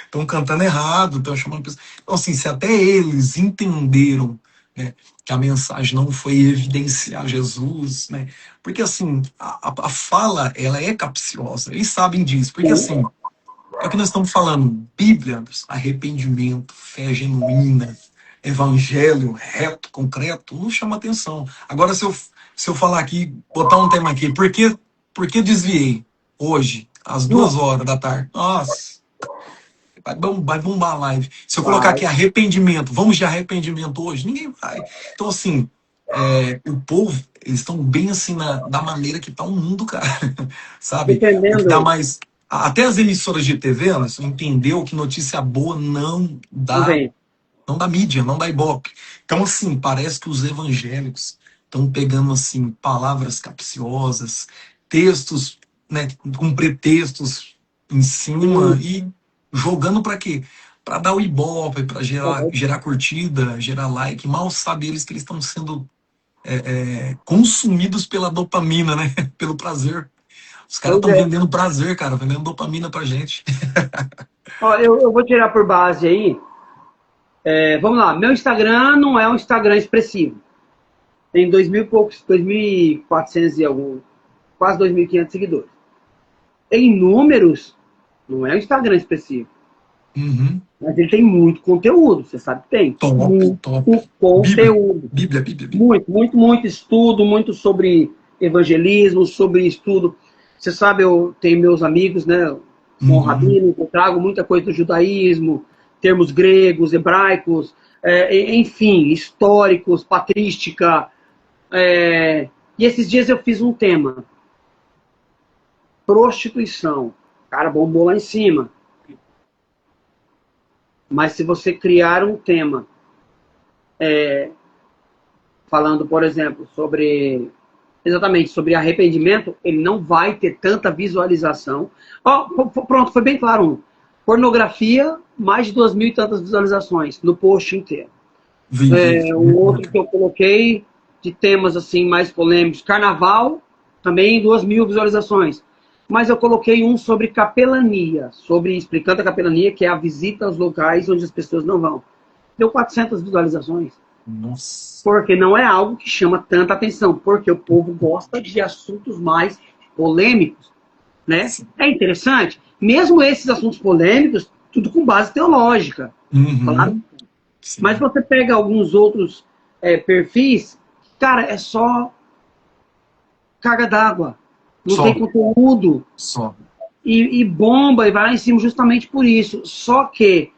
estão cantando errado, estão chamando pessoas. Então, assim, se até eles entenderam, né, que a mensagem não foi evidenciar Jesus, né, porque, assim, a fala, ela é capciosa, eles sabem disso, porque, assim, é o que nós estamos falando, Bíblia, arrependimento, fé genuína, evangelho reto, concreto, não chama atenção. Agora, se eu falar aqui, botar um tema aqui, por que desviei hoje, às 2 horas da tarde? Nossa, vai bombar a live. Se eu colocar aqui arrependimento, vamos de arrependimento hoje, ninguém vai. Então, assim, o povo, eles estão bem assim da maneira que está o mundo, cara. Sabe? O que dá Entendendo? mais. Até as emissoras de TV, Anderson, entendeu que notícia boa Não vem. não dá mídia, não dá ibope. Então, assim, parece que os evangélicos estão pegando, assim, palavras capciosas, textos, né, com pretextos em cima e jogando para quê? Para dar o ibope, para gerar curtida, gerar like. Mal sabe eles que eles estão sendo consumidos pela dopamina, né? Pelo prazer. Os caras Pois estão é. vendendo prazer, cara, vendendo dopamina pra gente. Ó, eu vou tirar por base aí. Vamos lá. Meu Instagram não é um Instagram expressivo. Tem 2.000 e poucos, 2.400 e algum, quase 2.500 seguidores. Em números, não é um Instagram expressivo. Uhum. Mas ele tem muito conteúdo, você sabe que tem. Top, Muito top. conteúdo. Bíblia. Muito, muito, muito estudo, muito sobre evangelismo, sobre estudo. Você sabe, eu tenho meus amigos, né? Sou um rabino, eu trago muita coisa do judaísmo, termos gregos, hebraicos, enfim, históricos, patrística. E esses dias eu fiz um tema. Prostituição. O cara bombou lá em cima. Mas se você criar um tema falando, por exemplo, exatamente sobre arrependimento, ele não vai ter tanta visualização. Pronto, foi bem claro. Pornografia, mais de 2.000 e tantas visualizações no post inteiro. Um outro que eu coloquei de temas assim mais polêmicos, carnaval, também 2.000 visualizações. Mas eu coloquei um sobre capelania, explicando a capelania, que é a visita aos locais onde as pessoas não vão. Deu 400 visualizações. Nossa. Porque não é algo que chama tanta atenção, porque o povo gosta de assuntos mais polêmicos, né? É interessante, mesmo esses assuntos polêmicos, tudo com base teológica, claro. Mas você pega alguns outros perfis, cara, é só carga d'água, não tem conteúdo, e bomba, e vai lá em cima justamente por isso. Só que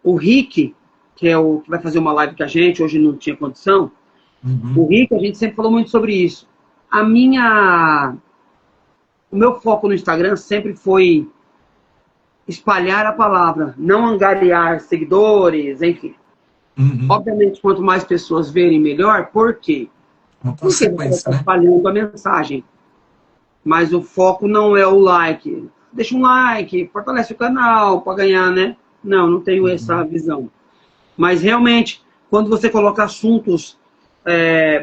o Rick, que é o que vai fazer uma live com a gente, hoje não tinha condição, o Rick, a gente sempre falou muito sobre isso. O meu foco no Instagram sempre foi espalhar a palavra, não angariar seguidores, enfim. Obviamente, quanto mais pessoas verem, melhor. Por quê? Porque você está espalhando a mensagem. Mas o foco não é o like. Deixa um like, fortalece o canal para ganhar, né? Não tenho essa visão. Mas, realmente, quando você coloca assuntos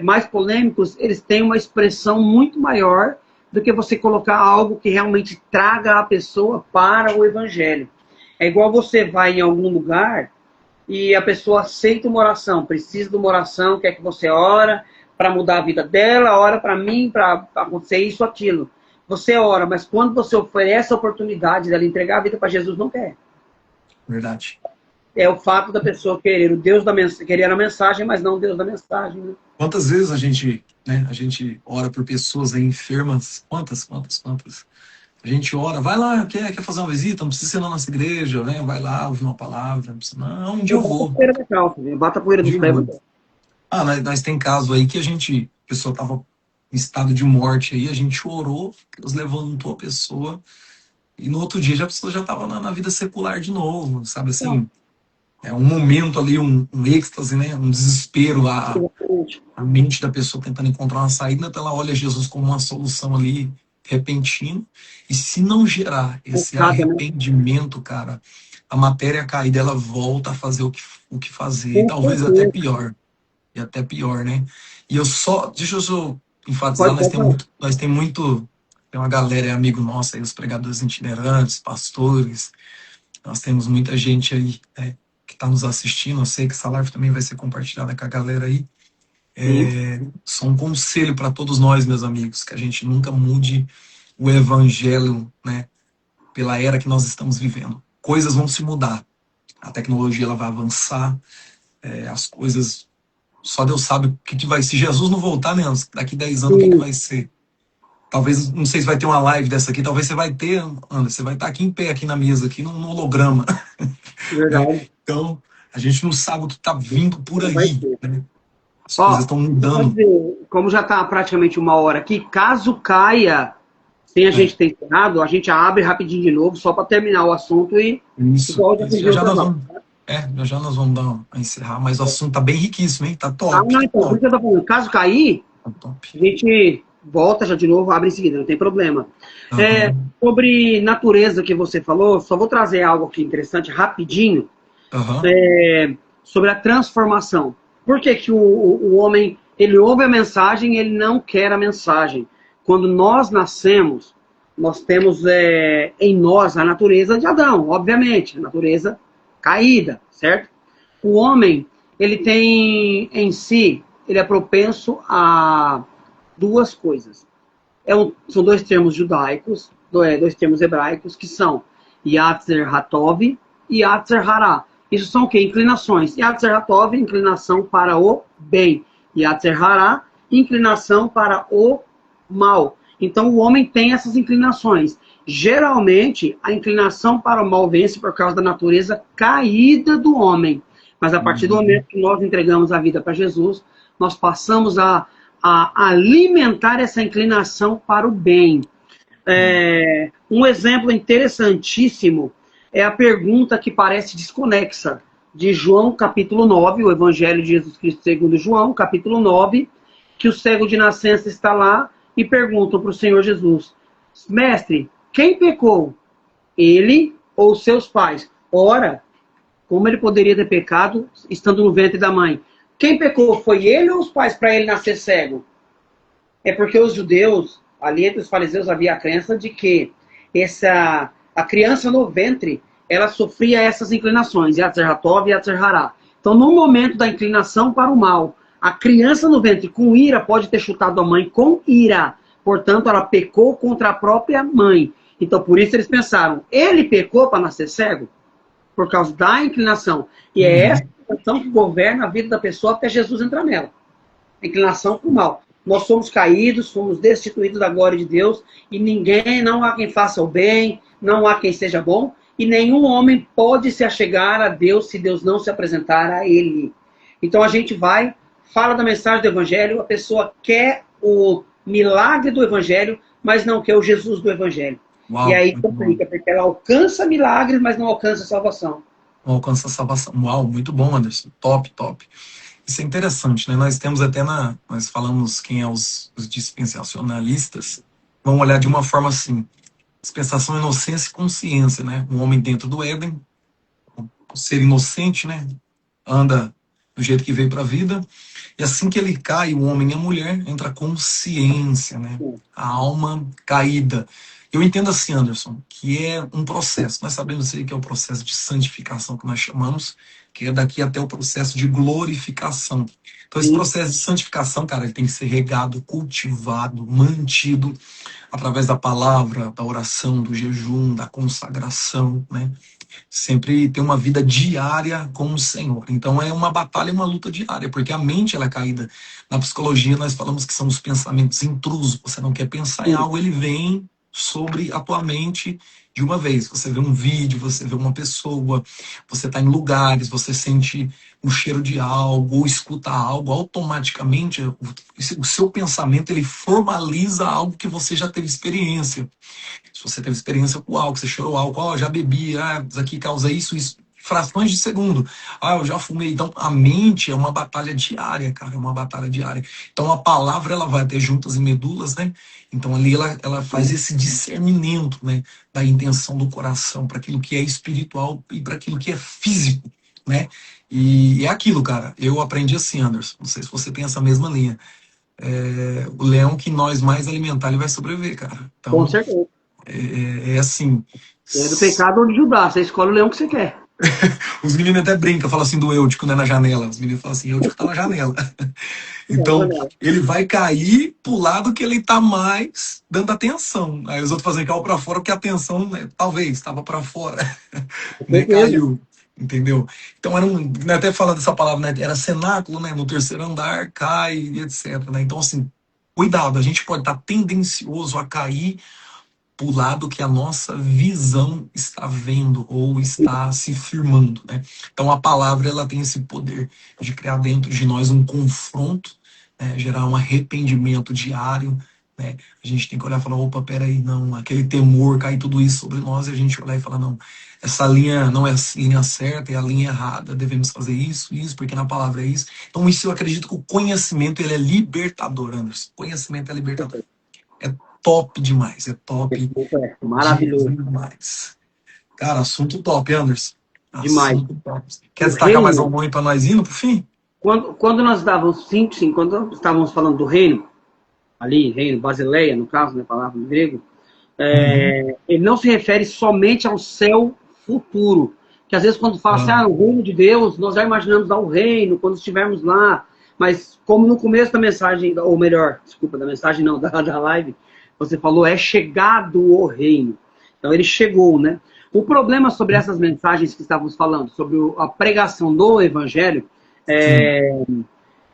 mais polêmicos, eles têm uma expressão muito maior do que você colocar algo que realmente traga a pessoa para o evangelho. É igual você vai em algum lugar e a pessoa aceita uma oração, precisa de uma oração, quer que você ora para mudar a vida dela, ora para mim, para acontecer isso, aquilo. Você ora, mas quando você oferece a oportunidade dela entregar a vida para Jesus, não quer. Verdade. é o fato da pessoa querer o Deus da querer a mensagem, mas não o Deus da mensagem. Né? Quantas vezes a gente, né, a gente ora por pessoas aí enfermas? Quantas? A gente ora, vai lá, quer fazer uma visita, não precisa ser na nossa igreja, né? Vai lá, ouvir uma palavra, não precisa, não, um dia Eu eu boto a vou, poeira da calça, eu bato a um poeira dia dos eu pés. vou. Ah, nós tem caso aí que a pessoa estava em estado de morte aí, a gente orou, Deus levantou a pessoa, e no outro dia a pessoa já estava na vida secular de novo, sabe Não, assim? É um momento ali, um êxtase, né? Um desespero, exatamente. a mente da pessoa tentando encontrar uma saída, então ela olha Jesus como uma solução ali repentina, e se não gerar esse Focada, né? arrependimento, cara, a matéria caída, ela volta a fazer o que fazer, e Com talvez até certeza. pior, né? E eu só, deixa eu só enfatizar, Pode falar. tem uma galera, é amigo nosso aí, os pregadores itinerantes, pastores, nós temos muita gente aí, né, que está nos assistindo, eu sei que essa live também vai ser compartilhada com a galera aí. Sim. Só um conselho para todos nós, meus amigos, que a gente nunca mude o evangelho, né, pela era que nós estamos vivendo. Coisas vão se mudar, a tecnologia ela vai avançar, as coisas, só Deus sabe o que vai ser. Se Jesus não voltar, né, daqui 10 anos, o que Sim, vai ser? Talvez, não sei se vai ter uma live dessa aqui, talvez você vai ter, Ana, você vai estar aqui em pé, aqui na mesa, aqui no holograma, né? verdade. Então, a gente não sabe o que está vindo por Não vai aí, ser. né? As coisas Ó, estão pode mudando. dizer, como já está praticamente uma hora aqui, caso caia sem a É, gente ter encerrado, a gente abre rapidinho de novo, só para terminar o assunto e isso, igual já isso. Já pediu já para nós nós. vamos, já nós vamos dar a encerrar, mas o assunto tá bem riquíssimo, hein? Tá Ah, top, não, tá então, por isso top, que eu tô falando, caso cair, tá top. a gente volta já de novo, abre em seguida, não tem problema. Aham, Sobre natureza que você falou, só vou trazer algo aqui interessante rapidinho aham, sobre a transformação. Por que, que o homem ele ouve a mensagem e ele não quer a mensagem? Quando nós nascemos, nós temos em nós a natureza de Adão, obviamente, a natureza caída, certo? O homem, ele tem em si, ele é propenso a duas coisas. São dois termos judaicos, dois termos hebraicos, que são Yatzer Hatov e Yatzer Hara. Isso são o quê? Inclinações. Yatzer Hatov, inclinação para o bem. Yatzer Hara, inclinação para o mal. Então o homem tem essas inclinações. Geralmente, a inclinação para o mal vence por causa da natureza caída do homem. Mas a partir do uhum, momento que nós entregamos a vida para Jesus, nós passamos a alimentar essa inclinação para o bem. Um exemplo interessantíssimo é a pergunta que parece desconexa de João, capítulo 9, o Evangelho de Jesus Cristo segundo João, capítulo 9, que o cego de nascença está lá e perguntam para o Senhor Jesus, mestre, quem pecou? Ele ou seus pais? Ora, como ele poderia ter pecado estando no ventre da mãe? Quem pecou? Foi ele ou os pais para ele nascer cego? É porque os judeus, ali entre os fariseus, havia a crença de que a criança no ventre, ela sofria essas inclinações, Yatzer Hatov e Yatzer Hara. Então, no momento da inclinação para o mal, a criança no ventre com ira pode ter chutado a mãe com ira. Portanto, ela pecou contra a própria mãe. Então, por isso eles pensaram, ele pecou para nascer cego? Por causa da inclinação. E é essa uhum. inclinação que governa a vida da pessoa até Jesus entrar nela. A inclinação para o mal. Nós somos caídos, somos destituídos da glória de Deus, e não há quem faça o bem, não há quem seja bom, e nenhum homem pode se achegar a Deus se Deus não se apresentar a ele. Então a gente vai, fala da mensagem do Evangelho, a pessoa quer o milagre do Evangelho, mas não quer o Jesus do Evangelho. E Uau, aí muito bom. complica, porque ela alcança milagres, mas não alcança salvação. Não alcança a salvação. Uau, muito bom, Anderson. Top, top. Isso é interessante, né? Nós temos até nós falamos quem é os dispensacionalistas, vamos olhar de uma forma assim, dispensação, inocência e consciência, né? Um homem dentro do Éden, o ser inocente, né? Anda do jeito que veio para a vida, e assim que ele cai, o homem e a mulher, entra a consciência, né? A alma caída. Eu entendo assim, Anderson, que é um processo. Nós sabemos aí que é o processo de santificação que nós chamamos, que é daqui até o processo de glorificação. Então, esse Sim. processo de santificação, cara, ele tem que ser regado, cultivado, mantido através da palavra, da oração, do jejum, da consagração, né? Sempre ter uma vida diária com o Senhor. Então é uma batalha, uma luta diária, porque a mente ela é caída. Na psicologia nós falamos que são os pensamentos intrusos. Você não quer pensar em Sim. algo, ele vem sobre a tua mente de uma vez. Você vê um vídeo, você vê uma pessoa, você está em lugares, você sente o cheiro de algo ou escuta algo, automaticamente o seu pensamento ele formaliza algo que você já teve experiência. Se você teve experiência com álcool, você cheirou álcool, já bebi, isso aqui causa isso, isso. Frações de segundo. Eu já fumei. Então, a mente é uma batalha diária, cara, é uma batalha diária. Então, a palavra, ela vai ter juntas e medulas, né? Então, ali ela faz esse discernimento, né? Da intenção do coração para aquilo que é espiritual e para aquilo que é físico, né? E é aquilo, cara. Eu aprendi assim, Anderson. Não sei se você tem essa mesma linha. O leão que nós mais alimentar, ele vai sobreviver, cara. Com Então, certeza. é assim. É do pecado de Judá. Você escolhe o leão que você quer. Os meninos até brincam, falam assim do Eutico, né, na janela. Os meninos falam assim, Eutico tá na janela. Então, ele vai cair pro lado que ele tá mais dando atenção. Aí os outros fazem caiu pra fora, porque a atenção, né, talvez, estava pra fora. Com Né, certeza. caiu. Entendeu? Então, né, até falando dessa palavra, né, era cenáculo, né, no terceiro andar, cai, etc. Né? Então, assim, cuidado, a gente pode estar tendencioso a cair para o lado que a nossa visão está vendo ou está se firmando, né? Então a palavra ela tem esse poder de criar dentro de nós um confronto, né? Gerar um arrependimento diário, né? A gente tem que olhar e falar, opa, peraí, não, aquele temor, cair tudo isso sobre nós, e a gente olhar e falar, não, essa linha não é a linha certa, é a linha errada, devemos fazer isso, porque na palavra é isso. Então isso eu acredito que o conhecimento ele é libertador, Anderson. Conhecimento é libertador. É top demais, é top Maravilhoso. demais. Cara, assunto top, Anderson. Demais. Assunto top. Quer O destacar mais reino, algum aí para nós indo pro fim? quando nós estávamos, sim, quando estávamos falando do reino, ali, reino, Basileia, no caso, né, palavra em grego, ele não se refere somente ao céu futuro. Que às vezes quando fala assim, o reino de Deus, nós já imaginamos o reino, quando estivermos lá. Mas como no começo da mensagem, ou melhor, desculpa, da mensagem não, da live, você falou, é chegado o reino. Então ele chegou, né? O problema sobre essas mensagens que estávamos falando, sobre a pregação do evangelho,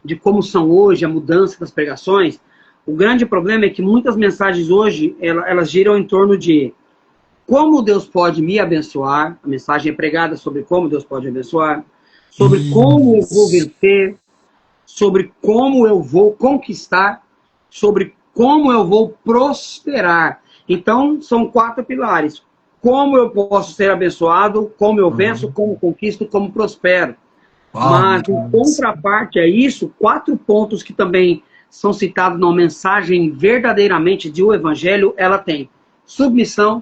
de como são hoje, a mudança das pregações, o grande problema é que muitas mensagens hoje, elas giram em torno de como Deus pode me abençoar, a mensagem é pregada sobre como Deus pode abençoar, sobre como eu vou vencer, sobre como eu vou conquistar, sobre como eu vou prosperar. Então, são 4 pilares. Como eu posso ser abençoado, como eu venço, como conquisto, como prospero. Mas, em contraparte a isso, 4 pontos que também são citados numa mensagem verdadeiramente de o Evangelho, ela tem submissão,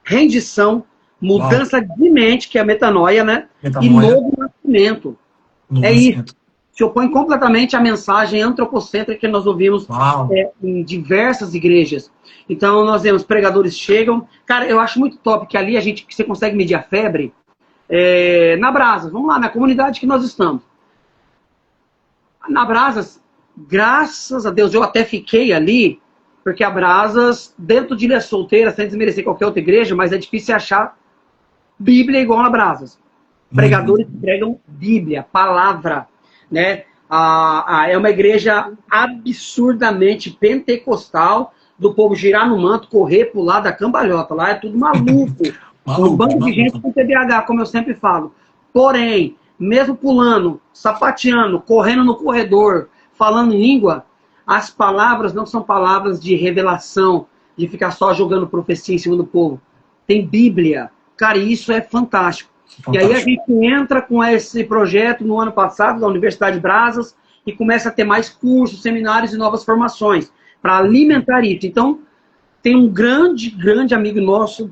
rendição, mudança de mente, que é a metanoia, né? E novo nascimento. É isso. Se opõe completamente à mensagem antropocêntrica que nós ouvimos em diversas igrejas. Então, nós vemos pregadores chegam. Cara, eu acho muito top que ali você consegue medir a febre na Brasas. Vamos lá, na comunidade que nós estamos. Na Brasas, graças a Deus, eu até fiquei ali, porque a Brasas, dentro de Ilha Solteira, sem desmerecer qualquer outra igreja, mas é difícil achar Bíblia igual na Brasas. Pregadores que pregam Bíblia, palavra, né? É uma igreja absurdamente pentecostal, do povo girar no manto, correr, pular da cambalhota. Lá é tudo maluco. Um bando de gente com TDAH, como eu sempre falo. Porém, mesmo pulando, sapateando, correndo no corredor, falando em língua, as palavras não são palavras de revelação, de ficar só jogando profecia em cima do povo. Tem Bíblia. Cara, isso é fantástico. E aí a gente entra com esse projeto no ano passado, da Universidade Brasas, e começa a ter mais cursos, seminários e novas formações, para alimentar isso. Então, tem um grande amigo nosso,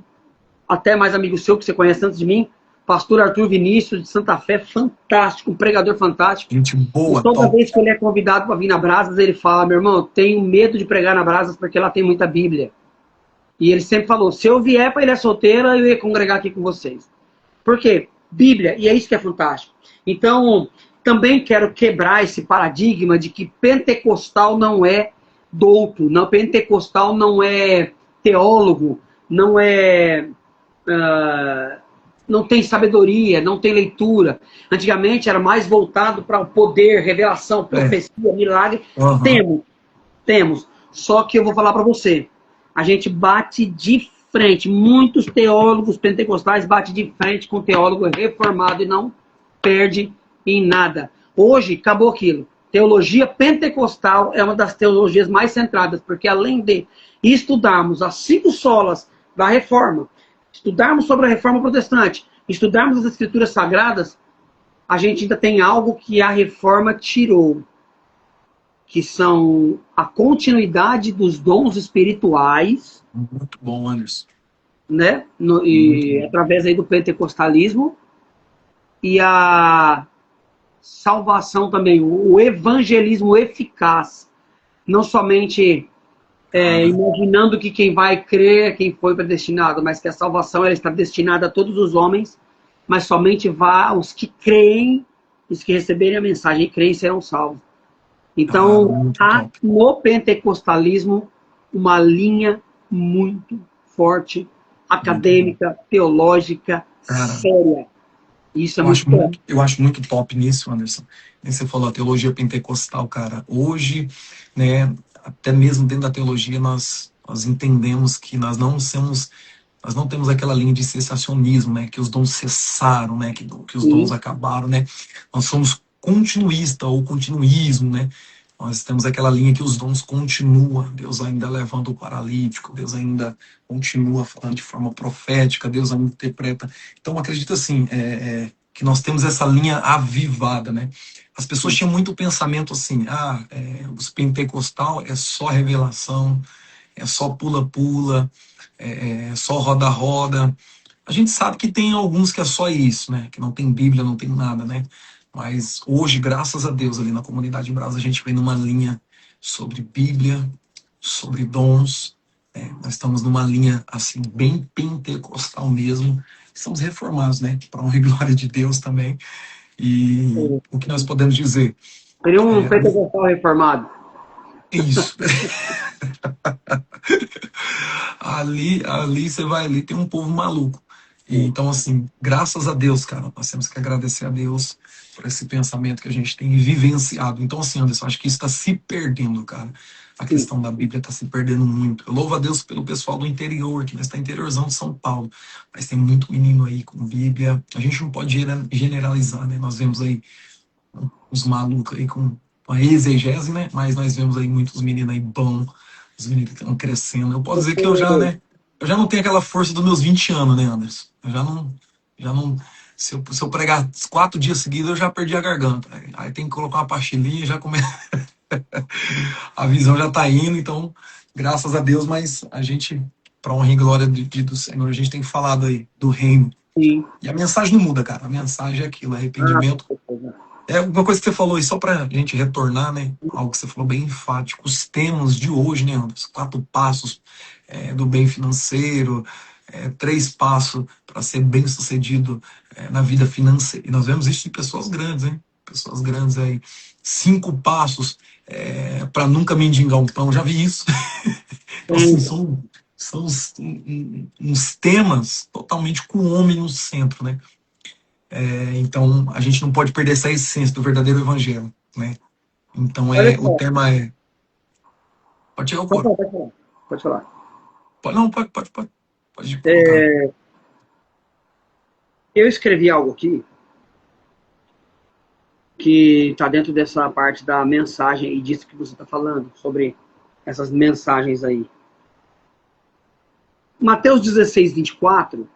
até mais amigo seu, que você conhece antes de mim, pastor Arthur Vinícius, de Santa Fé, fantástico, um pregador fantástico. Gente boa, e toda vez que ele é convidado para vir na Brasas, ele fala, meu irmão, eu tenho medo de pregar na Brasas, porque lá tem muita Bíblia. E ele sempre falou, se eu vier para Ilha Solteira, eu ia congregar aqui com vocês. Por quê? Bíblia, e é isso que é fantástico. Então, também quero quebrar esse paradigma de que pentecostal não é douto, não, pentecostal não é teólogo, não é... não tem sabedoria, não tem leitura. Antigamente era mais voltado para o poder, revelação, profecia, milagre. Temos. Só que eu vou falar para você, a gente bate de frente, muitos teólogos pentecostais batem de frente com teólogo reformado e não perde em nada. Hoje, acabou aquilo. Teologia pentecostal é uma das teologias mais centradas, porque além de estudarmos as 5 solas da reforma, estudarmos sobre a reforma protestante, estudarmos as escrituras sagradas, a gente ainda tem algo que a reforma tirou, que são a continuidade dos dons espirituais. Muito bom, Anderson. Né? E através aí do pentecostalismo e a salvação também, o evangelismo eficaz, não somente imaginando que quem vai crer é quem foi predestinado, mas que a salvação ela está destinada a todos os homens, mas somente vá aos que creem, os que receberem a mensagem e creem serão salvos. Então, há no pentecostalismo uma linha muito forte, acadêmica, teológica, séria. Isso é muito bom. Eu acho muito top nisso, Anderson. Você falou a teologia pentecostal, cara. Hoje, né, até mesmo dentro da teologia, nós entendemos que nós não temos aquela linha de cessacionismo, né, que os dons cessaram, né, que os dons acabaram, né. Nós somos continuista ou continuismo, né. Nós temos aquela linha que os dons continuam. Deus ainda levanta o paralítico, Deus ainda continua falando de forma profética, Deus ainda interpreta. Então, acredito assim, que nós temos essa linha avivada, né? As pessoas tinham muito pensamento assim, os pentecostal é só revelação, é só pula-pula, é só roda-roda. A gente sabe que tem alguns que é só isso, né? Que não tem Bíblia, não tem nada, né? Mas hoje, graças a Deus, ali na comunidade Brasa, a gente vem numa linha sobre Bíblia, sobre dons. Nós estamos numa linha, assim, bem pentecostal mesmo. Estamos reformados, né? Para honra e glória de Deus também. E o que nós podemos dizer? Seria um pentecostal reformado. Isso. ali você vai ali, tem um povo maluco. E, então, assim, graças a Deus, cara, nós temos que agradecer a Deus por esse pensamento que a gente tem vivenciado. Então, assim, Anderson, acho que isso está se perdendo, cara. A questão da Bíblia está se perdendo muito. Eu louvo a Deus pelo pessoal do interior, que nós está interiorzão de São Paulo. Mas tem muito menino aí com Bíblia. A gente não pode generalizar, né? Nós vemos aí uns malucos aí com a exegese, né? Mas nós vemos aí muitos meninos aí bons, os meninos que estão crescendo. Eu posso dizer que eu já não tenho aquela força dos meus 20 anos, né, Anderson? Eu já não se eu pregar 4 dias seguidos, eu já perdi a garganta. Aí tem que colocar uma pastilhinha e já começa. A visão já tá indo, então, graças a Deus, mas a gente, para honra e glória do Senhor, a gente tem falado aí do reino. Sim. E a mensagem não muda, cara. A mensagem é aquilo, arrependimento. Uma coisa que você falou, e só pra gente retornar, né? Algo que você falou bem enfático, os temas de hoje, né, Anderson? 4 passos do bem financeiro, 3 passos para ser bem sucedido na vida financeira. E nós vemos isso de pessoas grandes, hein? Pessoas grandes aí. 5 passos para nunca mendigar um pão. Já vi isso. Então, assim, são uns temas totalmente com o homem no centro, né? Então, a gente não pode perder essa essência do verdadeiro evangelho, né? Então, o tema é... Pode chegar o coro. Pode falar. Pode eu escrevi algo aqui que está dentro dessa parte da mensagem e disso que você está falando, sobre essas mensagens aí. Mateus 16, 24,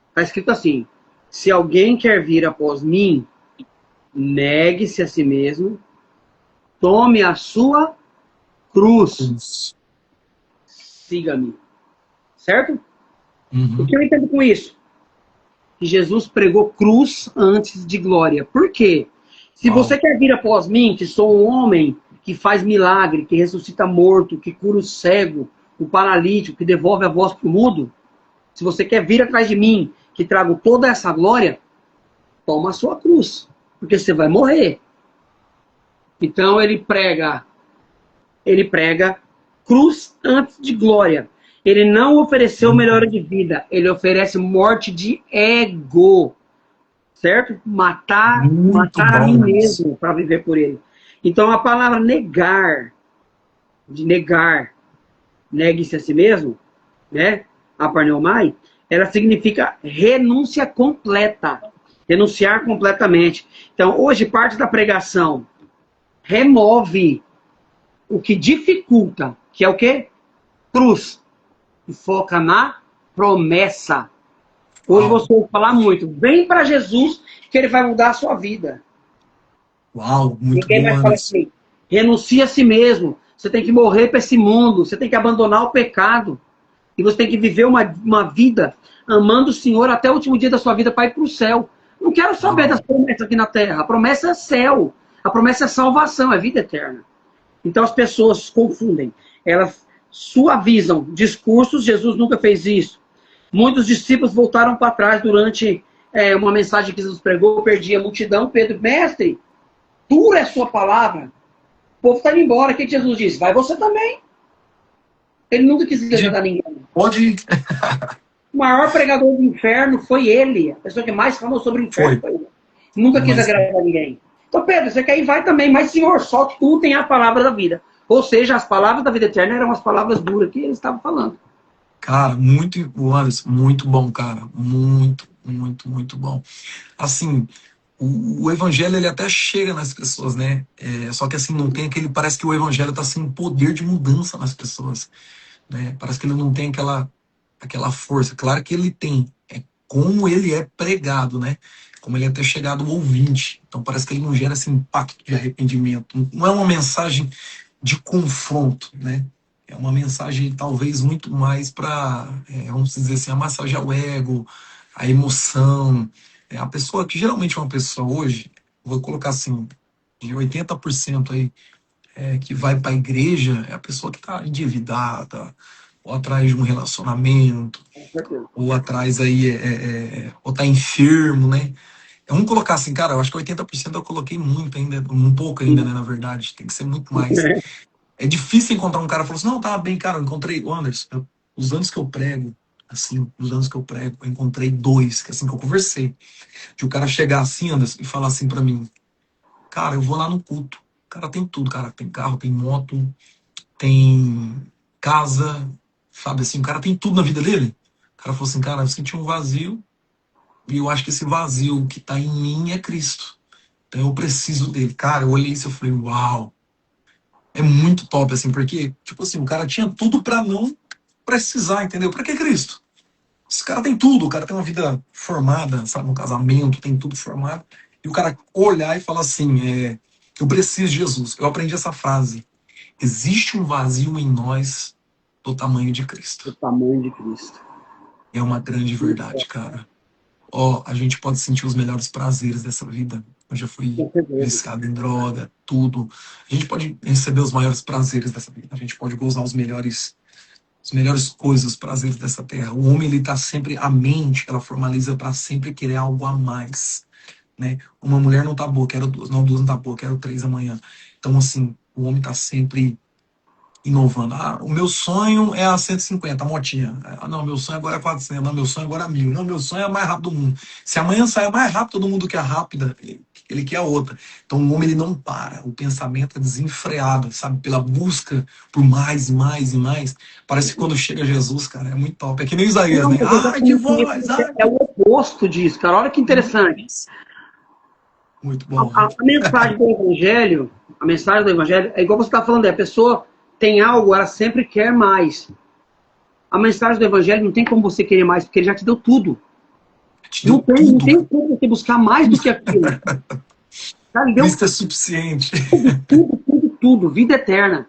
está escrito assim: se alguém quer vir após mim, negue-se a si mesmo, tome a sua cruz, siga-me. Certo? O que eu entendo com isso? Que Jesus pregou cruz antes de glória. Por quê? Se você quer vir após mim, que sou um homem que faz milagre, que ressuscita morto, que cura o cego, o paralítico, que devolve a voz para o mudo, se você quer vir atrás de mim, que trago toda essa glória, toma a sua cruz, porque você vai morrer. Então ele prega cruz antes de glória. Ele não ofereceu melhora de vida, ele oferece morte de ego, certo? Matar a mim mesmo para viver por ele. Então a palavra negar, de negar, negue-se a si mesmo, né? Aparneomai, ela significa renúncia completa, renunciar completamente. Então hoje parte da pregação remove o que dificulta, que é o quê? Cruz. E foca na promessa. Hoje você vai falar muito. Vem para Jesus que ele vai mudar a sua vida. Uau, muito Ninguém bom, vai falar assim, renuncia a si mesmo. Você tem que morrer para esse mundo. Você tem que abandonar o pecado. E você tem que viver uma vida amando o Senhor até o último dia da sua vida para ir para o céu. Não quero saber das promessas aqui na terra. A promessa é céu. A promessa é salvação, é vida eterna. Então as pessoas confundem. Elas suavizam discursos. Jesus nunca fez isso. Muitos discípulos voltaram para trás durante uma mensagem que Jesus pregou. Perdia a multidão. Pedro, mestre, dura é a sua palavra. O povo está indo embora. O que Jesus disse? Vai você também. Ele nunca quis agradar ninguém. Pode ir. O maior pregador do inferno foi ele. A pessoa que mais falou sobre o inferno foi ele. Nunca quis agradar ninguém. Então, Pedro, você quer ir? Vai também. Mas, Senhor, só tu tem a palavra da vida. Ou seja, as palavras da vida eterna eram as palavras duras que ele estava falando. Cara, muito, Anderson, muito bom, cara. Muito, muito, muito bom. Assim, o evangelho, ele até chega nas pessoas, né? Só que assim, não tem aquele... Parece que o evangelho tá sem poder de mudança nas pessoas, né? Parece que ele não tem aquela força. Claro que ele tem. É como ele é pregado, né? Como ele é até chegado ao ouvinte. Então parece que ele não gera esse impacto de arrependimento. Não é uma mensagem de confronto, né? É uma mensagem talvez muito mais para, vamos dizer assim, a massagem ao ego, a emoção. A pessoa que geralmente é uma pessoa hoje, vou colocar assim, de 80% aí, que vai para a igreja, é a pessoa que está endividada, ou atrás de um relacionamento, ou atrás aí, ou está enfermo, né? Vamos colocar assim, cara, eu acho que 80% eu coloquei muito ainda, um pouco ainda, né, na verdade, tem que ser muito mais. É difícil encontrar um cara que falou assim, não, tá bem, cara, eu encontrei o Anderson, os anos que eu prego, assim, os anos que eu prego, eu encontrei dois, que assim, que eu conversei, de o cara chegar assim, Anderson, e falar assim pra mim, cara, eu vou lá no culto, o cara tem tudo, cara, tem carro, tem moto, tem casa, sabe assim, o cara tem tudo na vida dele. O cara falou assim, cara, eu senti um vazio, e eu acho que esse vazio que tá em mim é Cristo. Então eu preciso dele. Cara, eu olhei isso e falei, uau. É muito top, assim, porque, tipo assim, o cara tinha tudo pra não precisar, entendeu? Pra que Cristo? Esse cara tem tudo, o cara tem uma vida formada, sabe, um casamento, tem tudo formado. E o cara olhar e falar assim, eu preciso de Jesus. Eu aprendi essa frase. Existe um vazio em nós do tamanho de Cristo. Do tamanho de Cristo. É uma grande verdade, cara. A gente pode sentir os melhores prazeres dessa vida. Eu já fui viciado em droga, tudo. A gente pode receber os maiores prazeres dessa vida. A gente pode gozar as melhores coisas, os prazeres dessa terra. O homem, ele tá sempre, a mente, ela formaliza para sempre querer algo a mais, né? Uma mulher não tá boa, quero duas. Não, duas não tá boa, quero 3 amanhã. Então, assim, o homem tá sempre inovando. O meu sonho é a 150, a motinha. Não, meu sonho agora é 400. Não, meu sonho agora é 1000. Não, meu sonho é a mais rápido do mundo. Se amanhã sair mais rápido do mundo que a rápida, ele quer a outra. Então o homem, ele não para. O pensamento é desenfreado, sabe? Pela busca por mais e mais e mais. Parece que quando chega Jesus, cara, é muito top. É que nem Isaías, né? Ai, de voz! É o oposto disso, cara. Olha que interessante. Muito bom. A mensagem do Evangelho, é igual você está falando, a pessoa tem algo, ela sempre quer mais. A mensagem do Evangelho não tem como você querer mais, porque ele já te deu tudo. Não tem como você buscar mais do que aquilo. Cristo é suficiente. Tudo. Vida eterna.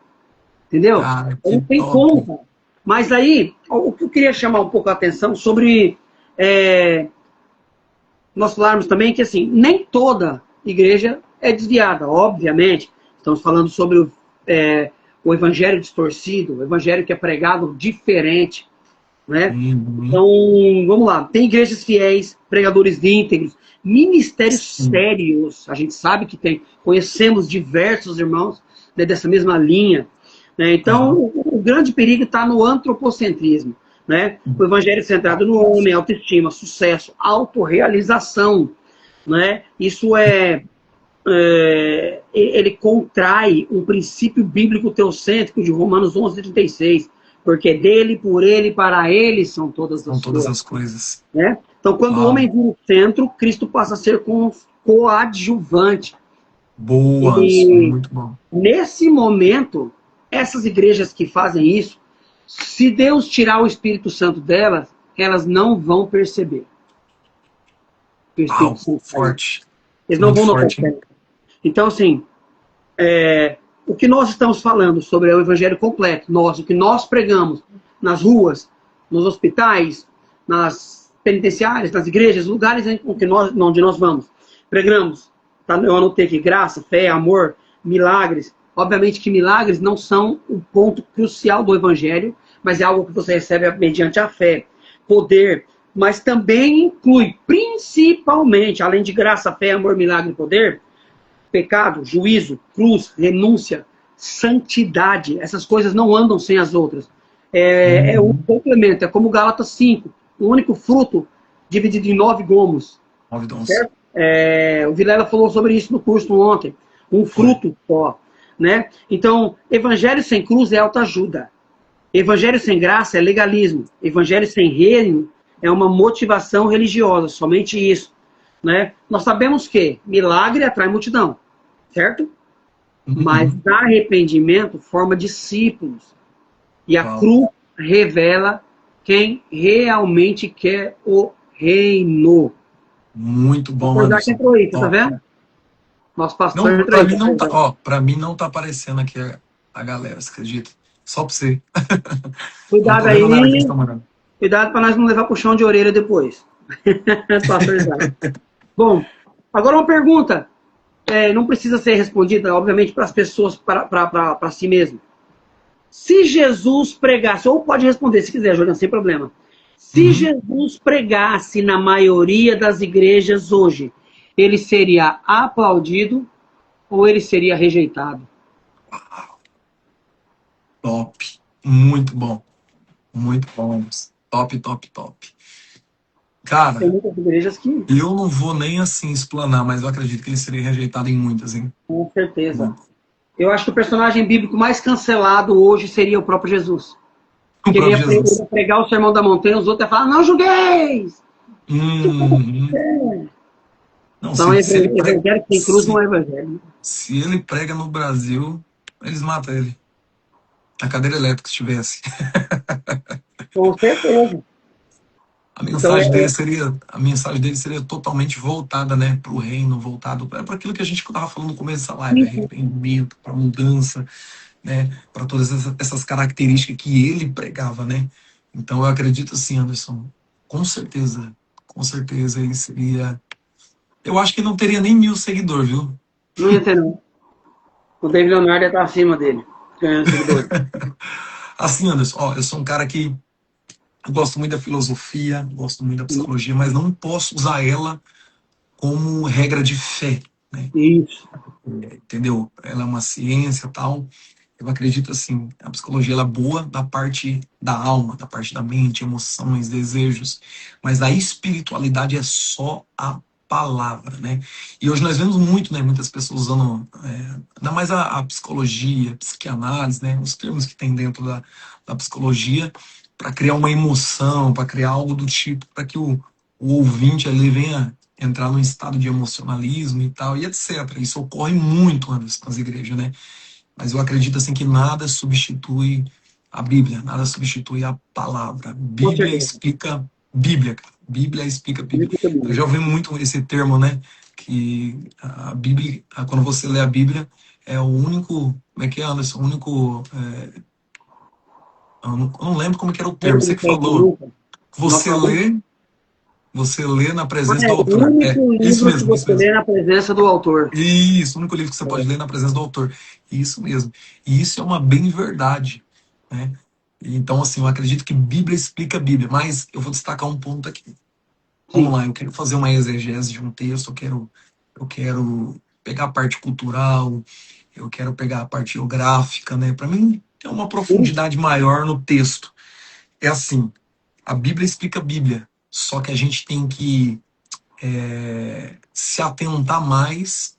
Entendeu? Não tem como. Mas aí, o que eu queria chamar um pouco a atenção sobre nós falarmos também que assim, nem toda igreja é desviada, obviamente. Estamos falando sobre o evangelho distorcido, o evangelho que é pregado diferente, né? Uhum. Então, vamos lá. Tem igrejas fiéis, pregadores íntegros, ministérios Sim. sérios. A gente sabe que tem. Conhecemos diversos irmãos, né, dessa mesma linha. Né? Então, Uhum. o grande perigo está no antropocentrismo. Né? O evangelho centrado no homem, autoestima, sucesso, autorrealização. Né? Isso ele contrai um princípio bíblico teocêntrico de Romanos 11:36, porque dele, por ele, para ele são todas São as todas coisas. as coisas. Né? Então, quando o Uau. homem vira o centro, Cristo passa a ser coadjuvante. Boa, isso, E muito bom. nesse momento, essas igrejas que fazem isso, se Deus tirar o Espírito Santo delas, elas não vão perceber que o Espírito Uau, Santo saiu. forte. Eles não Muito vão notar. forte, hein? Então, assim, o que nós estamos falando sobre o evangelho completo, o que nós pregamos nas ruas, nos hospitais, nas penitenciárias, nas igrejas, lugares onde nós vamos, pregamos, tá? Eu anotei aqui, graça, fé, amor, milagres. Obviamente que milagres não são o ponto crucial do evangelho, mas é algo que você recebe mediante a fé. Poder, mas também inclui, principalmente, além de graça, fé, amor, milagre e poder, pecado, juízo, cruz, renúncia, santidade. Essas coisas não andam sem as outras. É um complemento. É como Gálatas 5. O único fruto dividido em 9 gomos. Certo? O Vilela falou sobre isso no curso ontem. Um fruto só. Né? Então, evangelho sem cruz é autoajuda. Evangelho sem graça é legalismo. Evangelho sem reino é uma motivação religiosa. Somente isso. Né? Nós sabemos que milagre atrai multidão, certo? Mas arrependimento forma discípulos. E a cruz revela quem realmente quer o reino. Muito bom, Já que Anderson. entrou aí, você tá Top. vendo? Nosso pastor Não, entrou pra aí. mim não tá, ó, pra mim não tá aparecendo aqui a galera, você acredita? Só pra você. Não Cuidado tô vendo nada que eles aí. estão mandando. Cuidado para nós não levar puxão de orelha depois. Pastor Isaac. Bom, agora uma pergunta. Não precisa ser respondida, obviamente, para as pessoas, para si mesmo. Se Jesus pregasse, ou pode responder se quiser, Jordan, sem problema. Se Jesus pregasse na maioria das igrejas hoje, ele seria aplaudido ou ele seria rejeitado? Top. Muito bom. Muito bom, Anderson. Top, top, top. Cara, Tem muitas igrejas que, eu não vou nem assim explanar, mas eu acredito que ele seria rejeitado em muitas, hein? com certeza. Eu acho que o personagem bíblico mais cancelado hoje seria o próprio Jesus. O Porque ele próprio ia Jesus. pregar o sermão da montanha, os outros iam falar, não julgueis! Não, Então, se ele prega, evangelho sem cruz não é evangelho. se ele prega no Brasil, eles matam ele. A cadeira elétrica estivesse. Com certeza. A Então, mensagem dele seria totalmente voltada, né, para o reino, voltado para aquilo que a gente estava falando no começo dessa live, arrependimento, para mudança, né, para todas essas características que ele pregava, né. Então eu acredito assim, Anderson, com certeza ele seria. Eu acho que não teria nem 1.000 seguidores, viu? não ia ter, não. O David Leonardo ia estar acima dele, ganhando seguidores. Assim, Anderson, ó, eu sou um cara que gosto muito da filosofia, gosto muito da psicologia, mas não posso usar ela como regra de fé, né? Isso. Entendeu? Ela é uma ciência e tal. Eu acredito assim, a psicologia ela é boa da parte da alma, da parte da mente, emoções, desejos, mas a espiritualidade é só a palavra, né? E hoje nós vemos muito, né, muitas pessoas usando, ainda mais a psicologia, psicanálise, né, os termos que tem dentro da psicologia, para criar uma emoção, para criar algo do tipo, para que o ouvinte ali venha entrar num estado de emocionalismo e tal, e etc. Isso ocorre muito nas igrejas, né? Mas eu acredito assim que nada substitui a Bíblia, nada substitui a palavra. Com Bíblia certeza. explica Bíblia, cara. Bíblia explica Bíblia. Eu já ouvi muito esse termo, né? Que a Bíblia, quando você lê a Bíblia, é o único, como é que é, Anderson? O único, eu não lembro como que era o termo, você que falou. Você lê, você lê na presença É do o autor. É, único isso livro que mesmo, isso você mesmo. lê na presença do autor. Isso, o único livro que você pode ler na presença do autor. Isso mesmo. E isso é uma bem verdade, né? Então, assim, eu acredito que Bíblia explica a Bíblia, mas eu vou destacar um ponto aqui. Vamos Sim. lá, eu quero fazer uma exegese de um texto, eu quero pegar a parte cultural, eu quero pegar a parte geográfica, né? Para mim, ter uma Sim. profundidade maior no texto. É assim, a Bíblia explica a Bíblia, só que a gente tem que se atentar mais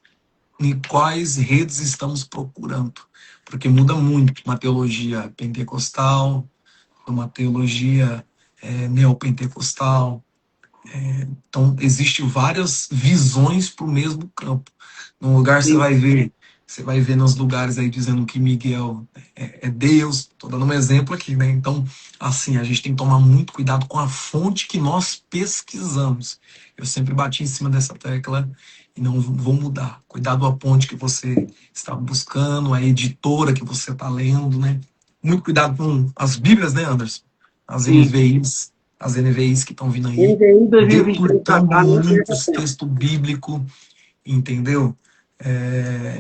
em quais redes estamos procurando, porque muda muito uma teologia pentecostal, uma teologia neopentecostal. Então, existem várias visões para o mesmo campo. Num lugar Sim. você vai ver nos lugares aí dizendo que Miguel é Deus. Estou dando um exemplo aqui, né? Então, assim, a gente tem que tomar muito cuidado com a fonte que nós pesquisamos. Eu sempre bati em cima dessa tecla e não vou mudar. Cuidado com a fonte que você está buscando, a editora que você está lendo, né? Muito cuidado com as Bíblias, né, Anderson? As Sim. NVIs, as NVIs que estão vindo aí, NVI 2023 pra decurtando cá não perca muitos tempo. textos bíblicos, entendeu?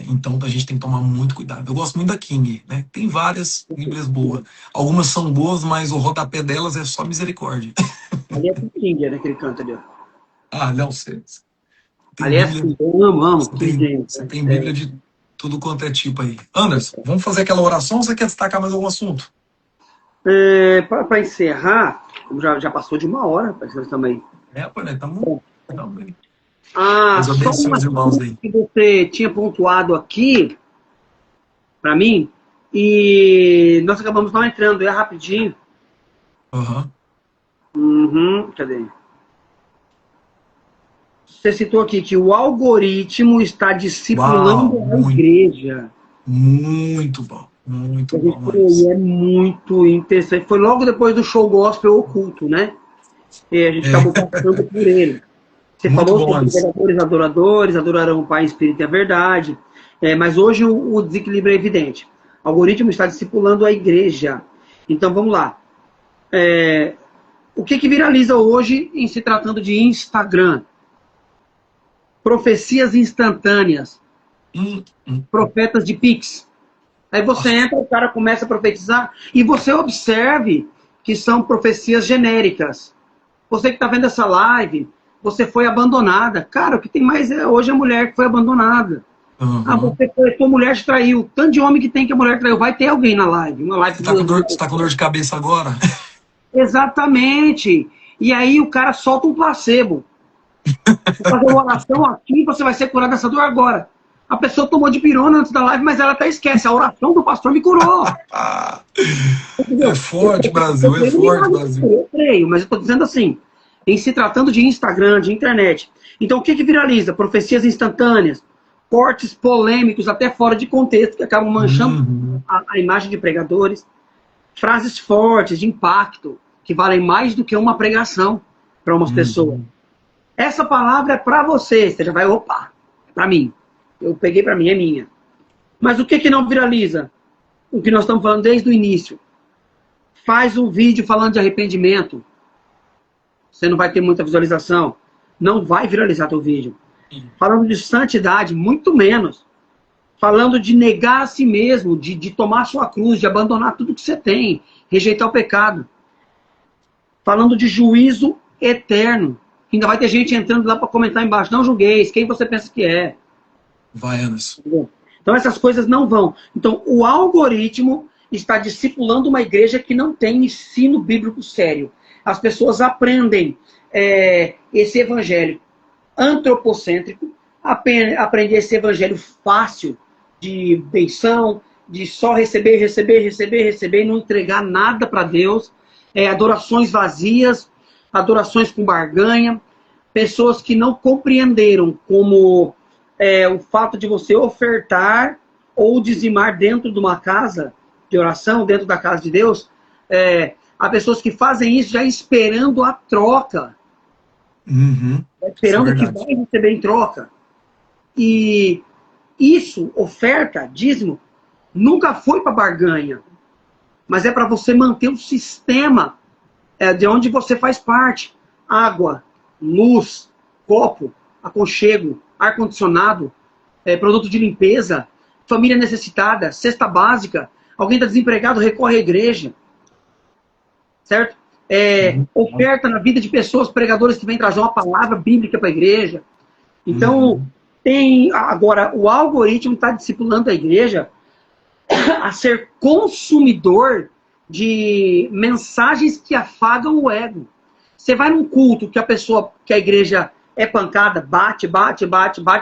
Então a gente tem que tomar muito cuidado. Eu gosto muito da King, né? Tem várias Bíblias boas. Algumas são boas, mas o rodapé delas é só misericórdia. Ali é King, né, aquele canto ali, ó. Ah, não, você tem Ali é Bíblia, assim, eu amo você tem, King. você tem Bíblia de tudo quanto é tipo aí. Anderson, vamos fazer aquela oração ou você quer destacar mais algum assunto? Para encerrar, como já passou de 1 hora, parece também. Pô, né? Tamo bem. Ah, Deus só abençoe um os irmãos assunto aí. que você tinha pontuado aqui para mim, e nós acabamos não entrando, é rapidinho. Aham. Uhum, cadê? Você citou aqui que o algoritmo está discipulando Uau, a igreja. muito A gente bom, falou, e Anderson. é muito interessante. Foi logo depois do show gospel oculto, né? E a gente acabou É, passando por ele. Você muito falou bom, sobre Anderson. verdadeires adoradores, adorarão o Pai, Espírito e a verdade. Mas hoje o desequilíbrio é evidente. O algoritmo está discipulando a igreja. Então vamos lá. O que viraliza hoje em se tratando de Instagram? Profecias instantâneas. Hum, hum. Profetas de Pix. Aí você entra, o cara começa a profetizar, e você observe que são profecias genéricas. Você que está vendo essa live, você foi abandonada. Cara, o que tem mais hoje é a mulher que foi abandonada. Ah, Aham. você foi, tua mulher te traiu. Tanto de homem que tem que a mulher traiu. Vai ter alguém na live. Uma live Você tá com dor de cabeça agora? Exatamente. E aí o cara solta um placebo. Vou fazer uma oração aqui, você vai ser curado dessa dor agora. A pessoa tomou de pirona antes da live, mas ela até esquece. A oração do pastor me curou. Ah, é Entendeu? forte, Brasil, é forte, Brasil. Eu creio, mas eu estou dizendo assim, em se tratando de Instagram, de internet. Então, o que viraliza? Profecias instantâneas, cortes polêmicos, até fora de contexto, que acabam manchando Uhum. a imagem de pregadores, frases fortes, de impacto, que valem mais do que uma pregação para umas pessoas. Uhum. Essa palavra é para você, você já vai, opa, é para mim. Eu peguei para mim, é minha. Mas o que não viraliza? O que nós estamos falando desde o início. Faz um vídeo falando de arrependimento. Você não vai ter muita visualização. Não vai viralizar teu vídeo. Falando de santidade, muito menos. Falando de negar a si mesmo, de tomar sua cruz, de abandonar tudo que você tem, rejeitar o pecado. Falando de juízo eterno. Ainda vai ter gente entrando lá para comentar embaixo. Não julgueis, quem você pensa que é? Vai, Anderson. Então essas coisas não vão. Então o algoritmo está discipulando uma igreja que não tem ensino bíblico sério. As pessoas aprendem esse evangelho antropocêntrico, aprender esse evangelho fácil de benção, de só receber, receber, receber, receber e não entregar nada para Deus, adorações vazias, adorações com barganha, pessoas que não compreenderam como o fato de você ofertar ou dizimar dentro de uma casa de oração, dentro da casa de Deus, há pessoas que fazem isso já esperando a troca. Uhum. Esperando Isso o é que verdade. vai receber em troca. E isso, oferta, dízimo, nunca foi para barganha, mas é para você manter o sistema de onde você faz parte. Água, luz, copo, aconchego, ar-condicionado, produto de limpeza, família necessitada, cesta básica, alguém está desempregado, recorre à igreja, certo? Oferta na vida de pessoas, pregadores que vêm trazer uma palavra bíblica para a igreja. Então, agora, o algoritmo está discipulando a igreja a ser consumidor de mensagens que afagam o ego. Você vai num culto que a igreja é pancada, bate,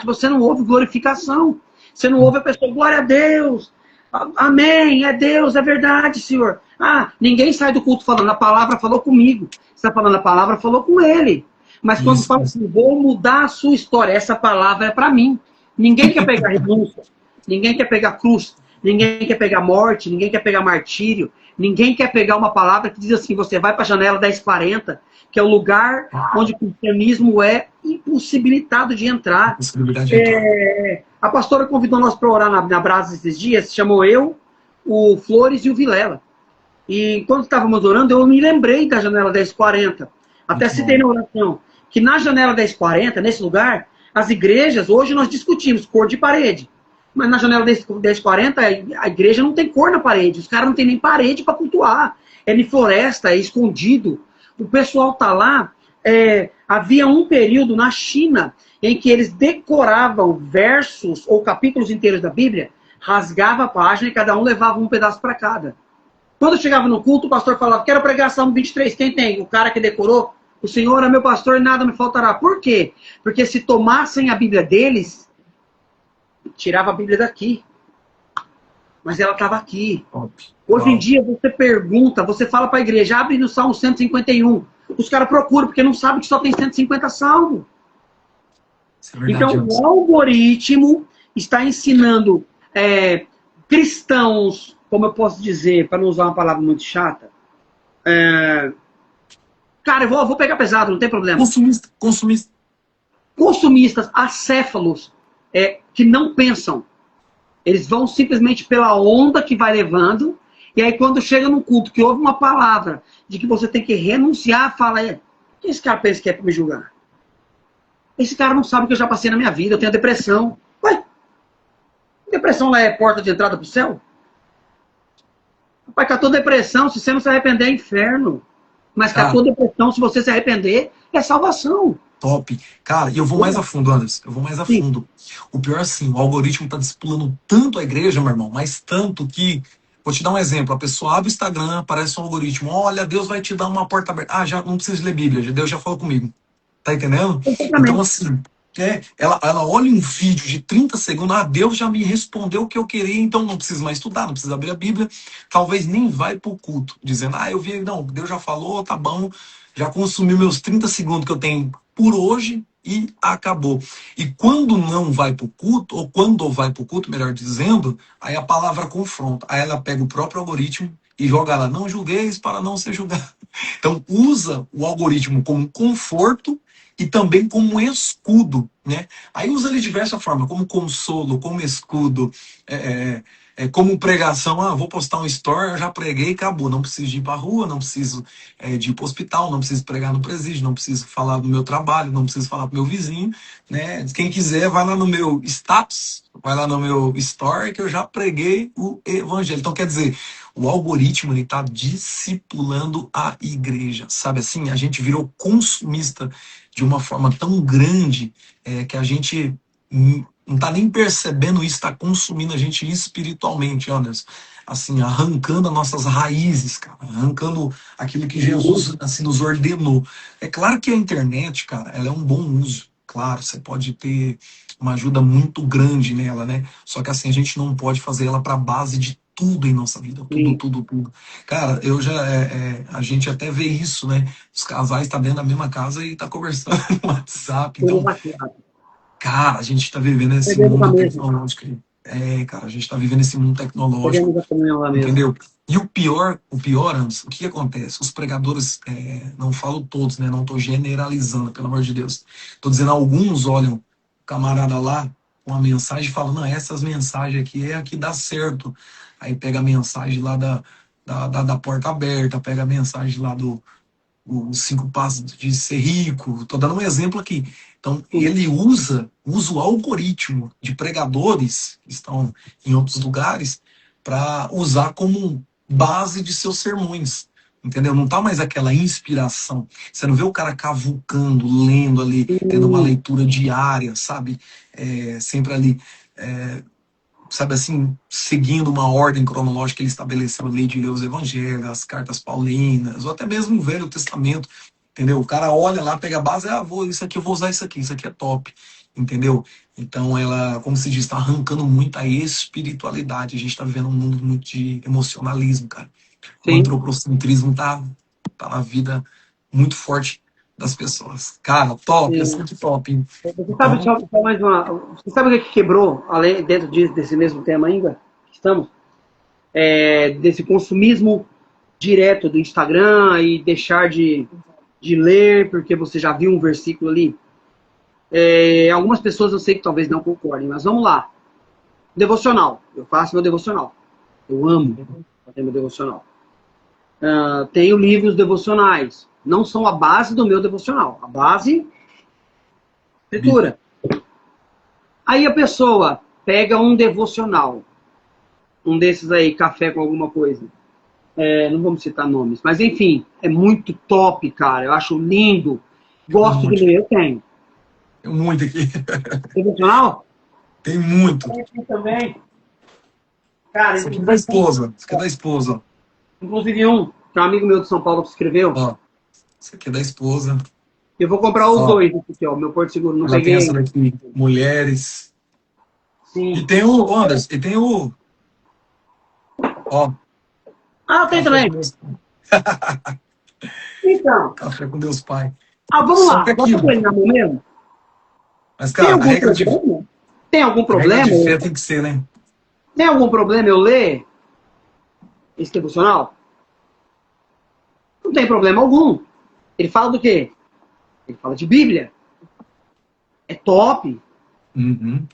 você não ouve glorificação. Você não ouve a pessoa, glória a Deus, amém, é Deus, é verdade, Senhor. Ninguém sai do culto falando, a palavra falou comigo. Você está falando, a palavra falou com ele. Mas quando fala assim, vou mudar a sua história, essa palavra é para mim. Ninguém quer pegar renúncia, ninguém quer pegar cruz, ninguém quer pegar morte, ninguém quer pegar martírio, ninguém quer pegar uma palavra que diz assim, você vai para a janela 1040, que é o lugar onde o cristianismo é impossibilitado de entrar. A pastora convidou nós para orar na Brasa esses dias, chamou eu, o Flores e o Vilela. E quando estávamos orando, eu me lembrei da janela 1040. Até citei na oração que na janela 1040, nesse lugar, as igrejas, hoje nós discutimos cor de parede. Mas na janela 1040, a igreja não tem cor na parede. Os caras não tem nem parede para cultuar. É em floresta, é escondido. O pessoal tá lá. Havia um período na China em que eles decoravam versos ou capítulos inteiros da Bíblia, rasgava a página e cada um levava um pedaço para cada. Quando chegava no culto, o pastor falava, quero pregar Salmo 23. Quem tem? O cara que decorou? O Senhor é meu pastor e nada me faltará. Por quê? Porque se tomassem a Bíblia deles, tirava a Bíblia daqui. Mas ela estava aqui. Hoje em dia, você pergunta, você fala para a igreja, abre no Salmo 151. Os caras procuram, porque não sabem que só tem 150 salmos. Então, o algoritmo está ensinando cristãos, como eu posso dizer, para não usar uma palavra muito chata, cara, eu vou pegar pesado, não tem problema. Consumistas, acéfalos, que não pensam. Eles vão simplesmente pela onda que vai levando, e aí quando chega num culto que houve uma palavra de que você tem que renunciar, fala, quem esse cara pensa que é para me julgar? Esse cara não sabe o que eu já passei na minha vida, eu tenho depressão. Ué, depressão lá é porta de entrada para o céu? Rapaz, com a tua depressão, se você não se arrepender, é inferno. Mas com a tua depressão, se você se arrepender, é salvação. Top. Cara, e eu vou mais a fundo, Anderson. Eu vou mais a fundo. O pior, assim, o algoritmo tá discipulando tanto a igreja, meu irmão, mas tanto que... Vou te dar um exemplo. A pessoa abre o Instagram, aparece um algoritmo. Olha, Deus vai te dar uma porta aberta. Já não precisa ler Bíblia. Deus já falou comigo. Tá entendendo? Então, assim... ela olha um vídeo de 30 segundos, Deus já me respondeu o que eu queria, então não preciso mais estudar, não precisa abrir a Bíblia, talvez nem vai pro culto, dizendo, eu vi, não, Deus já falou, tá bom, já consumiu meus 30 segundos que eu tenho por hoje e acabou. E quando não vai pro culto, ou quando vai pro culto, melhor dizendo, aí a palavra confronta, aí ela pega o próprio algoritmo e joga lá, não julgueis para não ser julgado. Então usa o algoritmo como conforto e também como escudo, né? Aí usa ele de diversas formas, como consolo, como escudo, como pregação. Vou postar um story, eu já preguei e acabou. Não preciso de ir para a rua, não preciso de ir para o hospital, não preciso pregar no presídio, não preciso falar do meu trabalho, não preciso falar pro meu vizinho, né? Quem quiser, vai lá no meu status, vai lá no meu story, que eu já preguei o evangelho. Então, quer dizer, o algoritmo está discipulando a igreja, sabe assim? A gente virou consumista de uma forma tão grande que a gente não está nem percebendo isso, está consumindo a gente espiritualmente, Anderson. Assim, arrancando as nossas raízes, cara, arrancando aquilo que Jesus assim, nos ordenou. É claro que a internet, cara, ela é um bom uso. Claro, você pode ter uma ajuda muito grande nela, né? Só que assim, a gente não pode fazer ela para base de tudo em nossa vida, tudo. Cara, a gente até vê isso, né? Os casais estão dentro da mesma casa e tá conversando no WhatsApp. Então, cara, a gente tá vivendo esse mundo tecnológico. Cara, a gente tá vivendo esse mundo tecnológico, entendeu? E o pior, Anderson, o que acontece? Os pregadores, não falo todos, né? Não tô generalizando, pelo amor de Deus. Tô dizendo, alguns olham o camarada lá com a mensagem e falam, não, essas mensagens aqui é a que dá certo. Aí pega a mensagem lá da porta aberta, pega a mensagem lá do os 5 passos de ser rico. Estou dando um exemplo aqui. Então, ele usa o algoritmo de pregadores que estão em outros lugares para usar como base de seus sermões. Entendeu? Não tá mais aquela inspiração. Você não vê o cara cavucando, lendo ali, tendo uma leitura diária, sabe? Sempre ali, sabe assim, seguindo uma ordem cronológica que ele estabeleceu ali de ler os evangelhos, as cartas paulinas, ou até mesmo o Velho Testamento. Entendeu? O cara olha lá, pega a base, isso aqui eu vou usar isso aqui é top. Entendeu? Então ela, como se diz, está arrancando muito a espiritualidade. A gente está vivendo um mundo muito de emocionalismo, cara. O Sim. antropocentrismo tá na vida muito forte das pessoas. Cara, top, assim, top. Hein? Você sabe, Então, só mais uma. Você sabe o que quebrou, além, dentro desse mesmo tema ainda? Que estamos? Desse consumismo direto do Instagram e deixar de ler porque você já viu um versículo ali. Algumas pessoas eu sei que talvez não concordem, mas vamos lá. Devocional. Eu faço meu devocional. Eu amo fazer meu devocional. Tenho livros devocionais. Não são a base do meu devocional. A base, escritura. Aí a pessoa pega um devocional. Um desses aí, café com alguma coisa. Não vamos citar nomes. Mas enfim, é muito top, cara. Eu acho lindo. Gosto de ler. Eu tenho. tem muito aqui. Devocional? Tem muito. Tem aqui também. Cara, Isso aqui é da esposa. Isso aqui é da esposa. Inclusive que um amigo meu de São Paulo que escreveu. Ó, isso aqui é da esposa. Eu vou comprar os Ó, dois aqui, ó. Meu Porto Seguro. Não ela tem peguei essa ainda. daqui, mulheres. Sim. E tem o Anderson, e tem o. Ó. Eu tenho também. Então. Café com Deus Pai. Vamos Só lá. que Posso aquilo. treinar mesmo? Mas, Tem cara, algum problema? Tem algum a regra problema? de fé tem que ser, né? Tem algum problema eu ler esse devocional? Não tem problema algum. Ele fala do quê? Ele fala de Bíblia. É top. Uhum.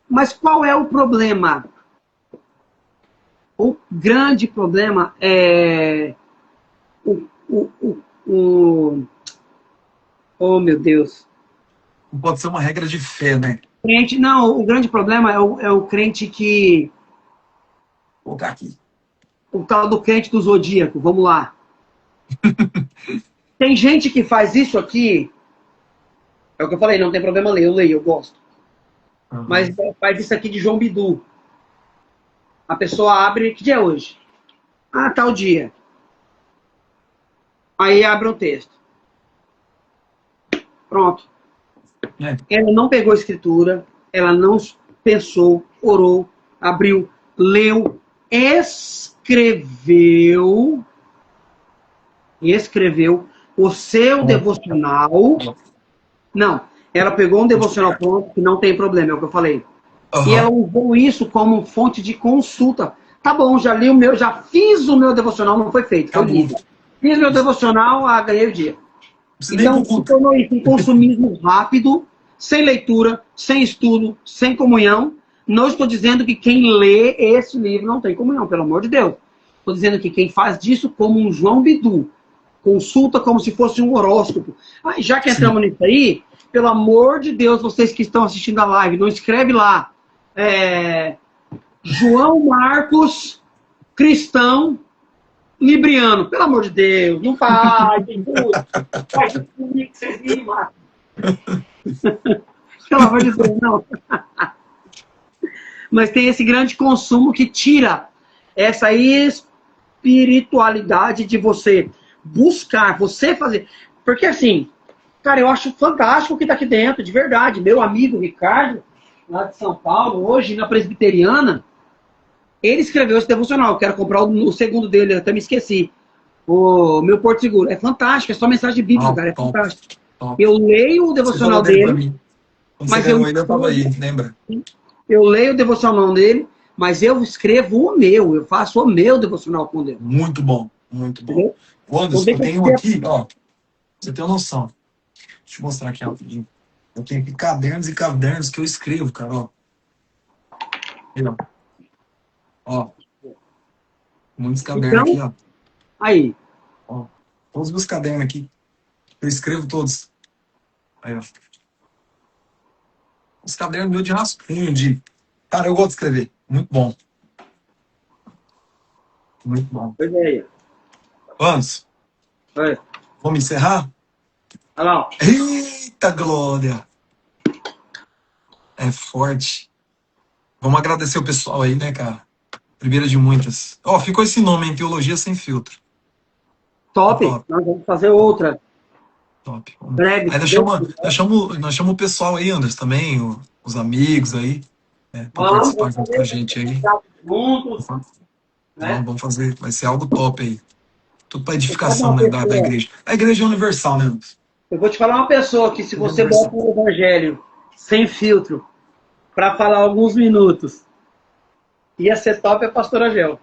Mas qual é o problema? O grande problema é oh, meu Deus. Não pode ser uma regra de fé, né? Crente, não, o grande problema é o crente que... Vou colocar aqui. O tal do crente do zodíaco, vamos lá. Tem gente que faz isso aqui, é o que eu falei, não tem problema ler, eu leio, eu gosto. Uhum. Mas faz isso aqui de João Bidu. A pessoa abre, que dia é hoje? Tal dia. Aí abre um texto. Pronto. Ela não pegou a escritura, ela não pensou, orou, abriu, leu, escreveu o seu devocional. Não, ela pegou um devocional pronto, que não tem problema, é o que eu falei. E ela usou isso como fonte de consulta. Tá bom, já li o meu, já fiz o meu devocional, não foi feito, foi lido. Fiz meu devocional, ganhei o dia. Então, se tornou isso um consumismo rápido, sem leitura, sem estudo, sem comunhão. Não estou dizendo que quem lê esse livro não tem comunhão, pelo amor de Deus. Estou dizendo que quem faz disso como um João Bidu, consulta como se fosse um horóscopo. Já que entramos nisso aí, pelo amor de Deus, vocês que estão assistindo a live, não escreve lá. João Marcos, cristão, libriano. Pelo amor de Deus, não faz, tem tudo. Faz isso comigo que vocês viram, Marcos. Pelo amor de Deus, não. Mas tem esse grande consumo que tira essa espiritualidade de você buscar, você fazer. Porque assim, cara, eu acho fantástico o que está aqui dentro, de verdade. Meu amigo Ricardo, lá de São Paulo, hoje na Presbiteriana, ele escreveu esse devocional. Eu quero comprar o segundo dele, eu até me esqueci. O meu Porto Seguro. É fantástico, é só mensagem bíblica, cara. É fantástico. Eu leio o devocional dele. Mas eu ainda estava aí, lembra? Eu leio o devocional dele, mas eu escrevo o meu, eu faço o meu devocional com Deus. Muito bom, muito bom. Anderson, eu tenho aqui, ó, você tem uma noção. Deixa eu te mostrar aqui rapidinho. Eu tenho aqui cadernos e cadernos que eu escrevo, cara, ó. Aí, ó. Muitos cadernos aqui, ó. Aí. Ó, todos os meus cadernos aqui. Eu escrevo todos. Aí, ó. Os cadernos meus de rascunho, de... Cara, eu gosto de escrever. Muito bom. Muito bom. Pois é aí. Vamos? Oi. Vamos encerrar? Olha lá. Eita, glória! É forte. Vamos agradecer o pessoal aí, né, cara? Primeira de muitas. Ó, ficou esse nome, hein? Teologia Sem Filtro. Top. Top. Nós vamos fazer outra. Top. Breve. Aí nós chamamos o pessoal aí, Anderson, também, os amigos aí, né, para participar Vamos junto com a fazer gente aí. juntos, né? Vamos fazer, vai ser algo top aí. Tudo para Sabe edificação, uma né, da pessoa, igreja. A igreja é universal, né, Anderson? eu vou te falar uma pessoa que se Igreja você universal. bota o evangelho sem filtro para falar alguns minutos, ia ser top a pastora Gel.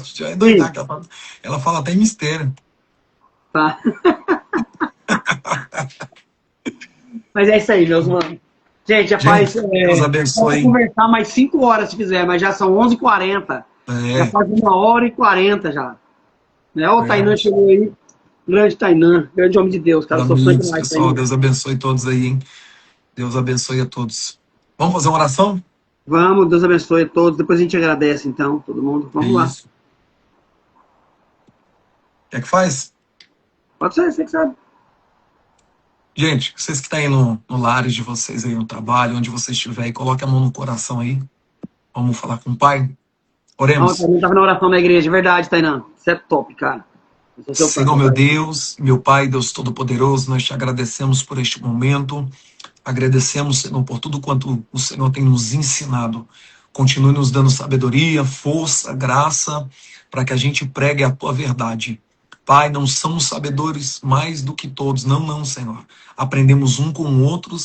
Já é doidar, que ela fala até em mistério. Tá? Mas é isso aí, meus manos. Gente, já faz. Deus abençoe. Vamos conversar mais 5 horas se quiser, mas já são 11h40. Já faz 1h40 já. Né? O Tainan chegou aí. Grande Tainan, grande homem de Deus, cara. Sou fã demais, pessoal, Deus abençoe todos aí, hein? Deus abençoe a todos. Vamos fazer uma oração? Vamos, Deus abençoe a todos. Depois a gente agradece, então, todo mundo. Vamos lá. Quer que faz? Pode ser, você que sabe. Gente, vocês que estão aí no lares de vocês, aí no trabalho, onde você estiver, aí, coloque a mão no coração aí. Vamos falar com o Pai? Oremos. Não, estava na oração na igreja, verdade, Tainan. Isso é top, cara. Senhor, meu Deus, meu Pai, Deus Todo-Poderoso, nós te agradecemos por este momento. Agradecemos, Senhor, por tudo quanto o Senhor tem nos ensinado. Continue nos dando sabedoria, força, graça, para que a gente pregue a tua verdade. Pai, não somos sabedores mais do que todos. Não, Senhor. Aprendemos um com o outro,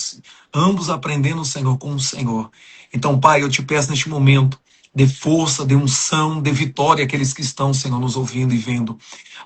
ambos aprendendo, Senhor, com o Senhor. Então, Pai, eu te peço neste momento, dê força, dê unção, dê vitória àqueles que estão, Senhor, nos ouvindo e vendo.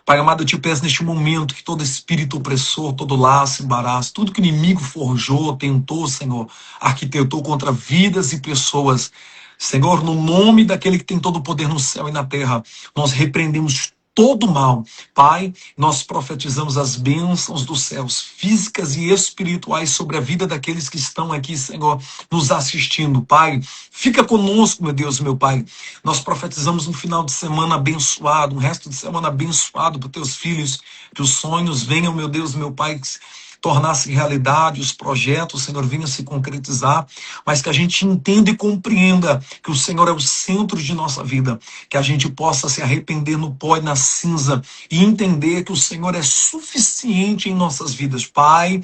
Pai amado, eu te peço neste momento que todo espírito opressor, todo laço, embaraço, tudo que o inimigo forjou, tentou, Senhor, arquitetou contra vidas e pessoas, Senhor, no nome daquele que tem todo o poder no céu e na terra, nós repreendemos todo mal. Pai, nós profetizamos as bênçãos dos céus, físicas e espirituais, sobre a vida daqueles que estão aqui, Senhor, nos assistindo. Pai, fica conosco, meu Deus, meu Pai. Nós profetizamos um final de semana abençoado, um resto de semana abençoado para os teus filhos, que os sonhos venham, meu Deus, meu Pai, tornar-se realidade, os projetos, Senhor, venham se concretizar, mas que a gente entenda e compreenda que o Senhor é o centro de nossa vida, que a gente possa se arrepender no pó e na cinza e entender que o Senhor é suficiente em nossas vidas. Pai,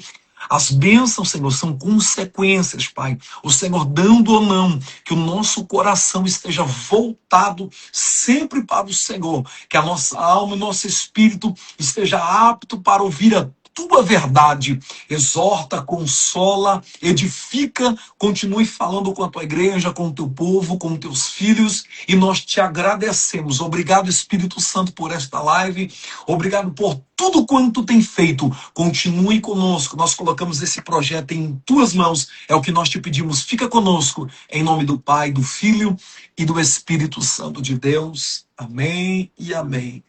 as bênçãos, Senhor, são consequências, Pai. O Senhor dando ou não, que o nosso coração esteja voltado sempre para o Senhor, que a nossa alma e o nosso espírito esteja apto para ouvir a tua verdade. Exorta, consola, edifica, continue falando com a tua igreja, com o teu povo, com os teus filhos, e nós te agradecemos. Obrigado, Espírito Santo, por esta live. Obrigado por tudo quanto tem feito. Continue conosco. Nós colocamos esse projeto em tuas mãos. É o que nós te pedimos. Fica conosco. Em nome do Pai, do Filho e do Espírito Santo de Deus. Amém e amém.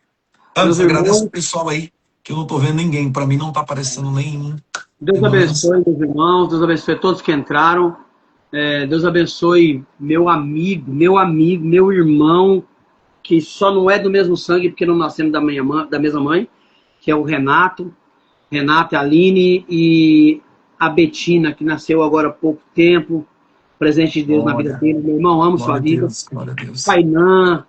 Antes, agradeço o pessoal aí, que eu não estou vendo ninguém. Para mim não está aparecendo nenhum. Deus abençoe meus irmãos, Deus abençoe todos que entraram. Deus abençoe meu amigo, meu irmão, que só não é do mesmo sangue porque não nascemos da mesma mãe, que é o Renato, a Aline e a Betina, que nasceu agora há pouco tempo. Presente de Deus na vida dele. Meu irmão, amo sua vida. Glória a Deus. Tainan,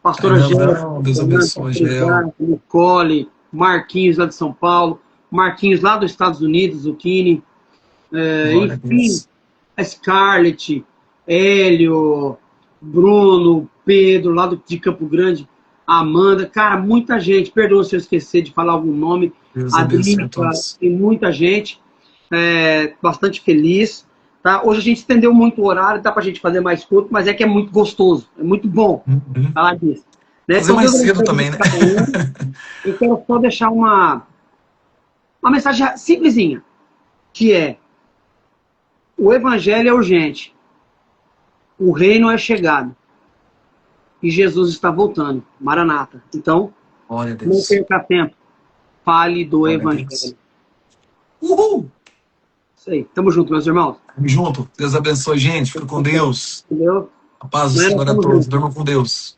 pastora Gel, Deus abençoe, Gel. Nicole, Marquinhos lá de São Paulo, Marquinhos lá dos Estados Unidos, o Kine, enfim, a Scarlett, Hélio, Bruno, Pedro, lá de Campo Grande, a Amanda, cara, muita gente, perdoa se eu esquecer de falar algum nome, a Drica, tem muita gente, bastante feliz, tá? Hoje a gente estendeu muito o horário, dá pra gente fazer mais curto, mas é que é muito gostoso, é muito bom falar disso. Né? Fazer mais cedo também, né? Eu quero só deixar uma mensagem simplesinha, que é: o evangelho é urgente, o reino é chegado e Jesus está voltando, Maranata. Então, não perca tempo, fale do Glória a Evangelho. Deus. Uhul! Isso aí. Tamo junto, meus irmãos. Tamo junto. Deus abençoe, gente. Fica com Deus. Entendeu? A paz do Amanhã nós Senhor a estamos todos. juntos. Durma com Deus.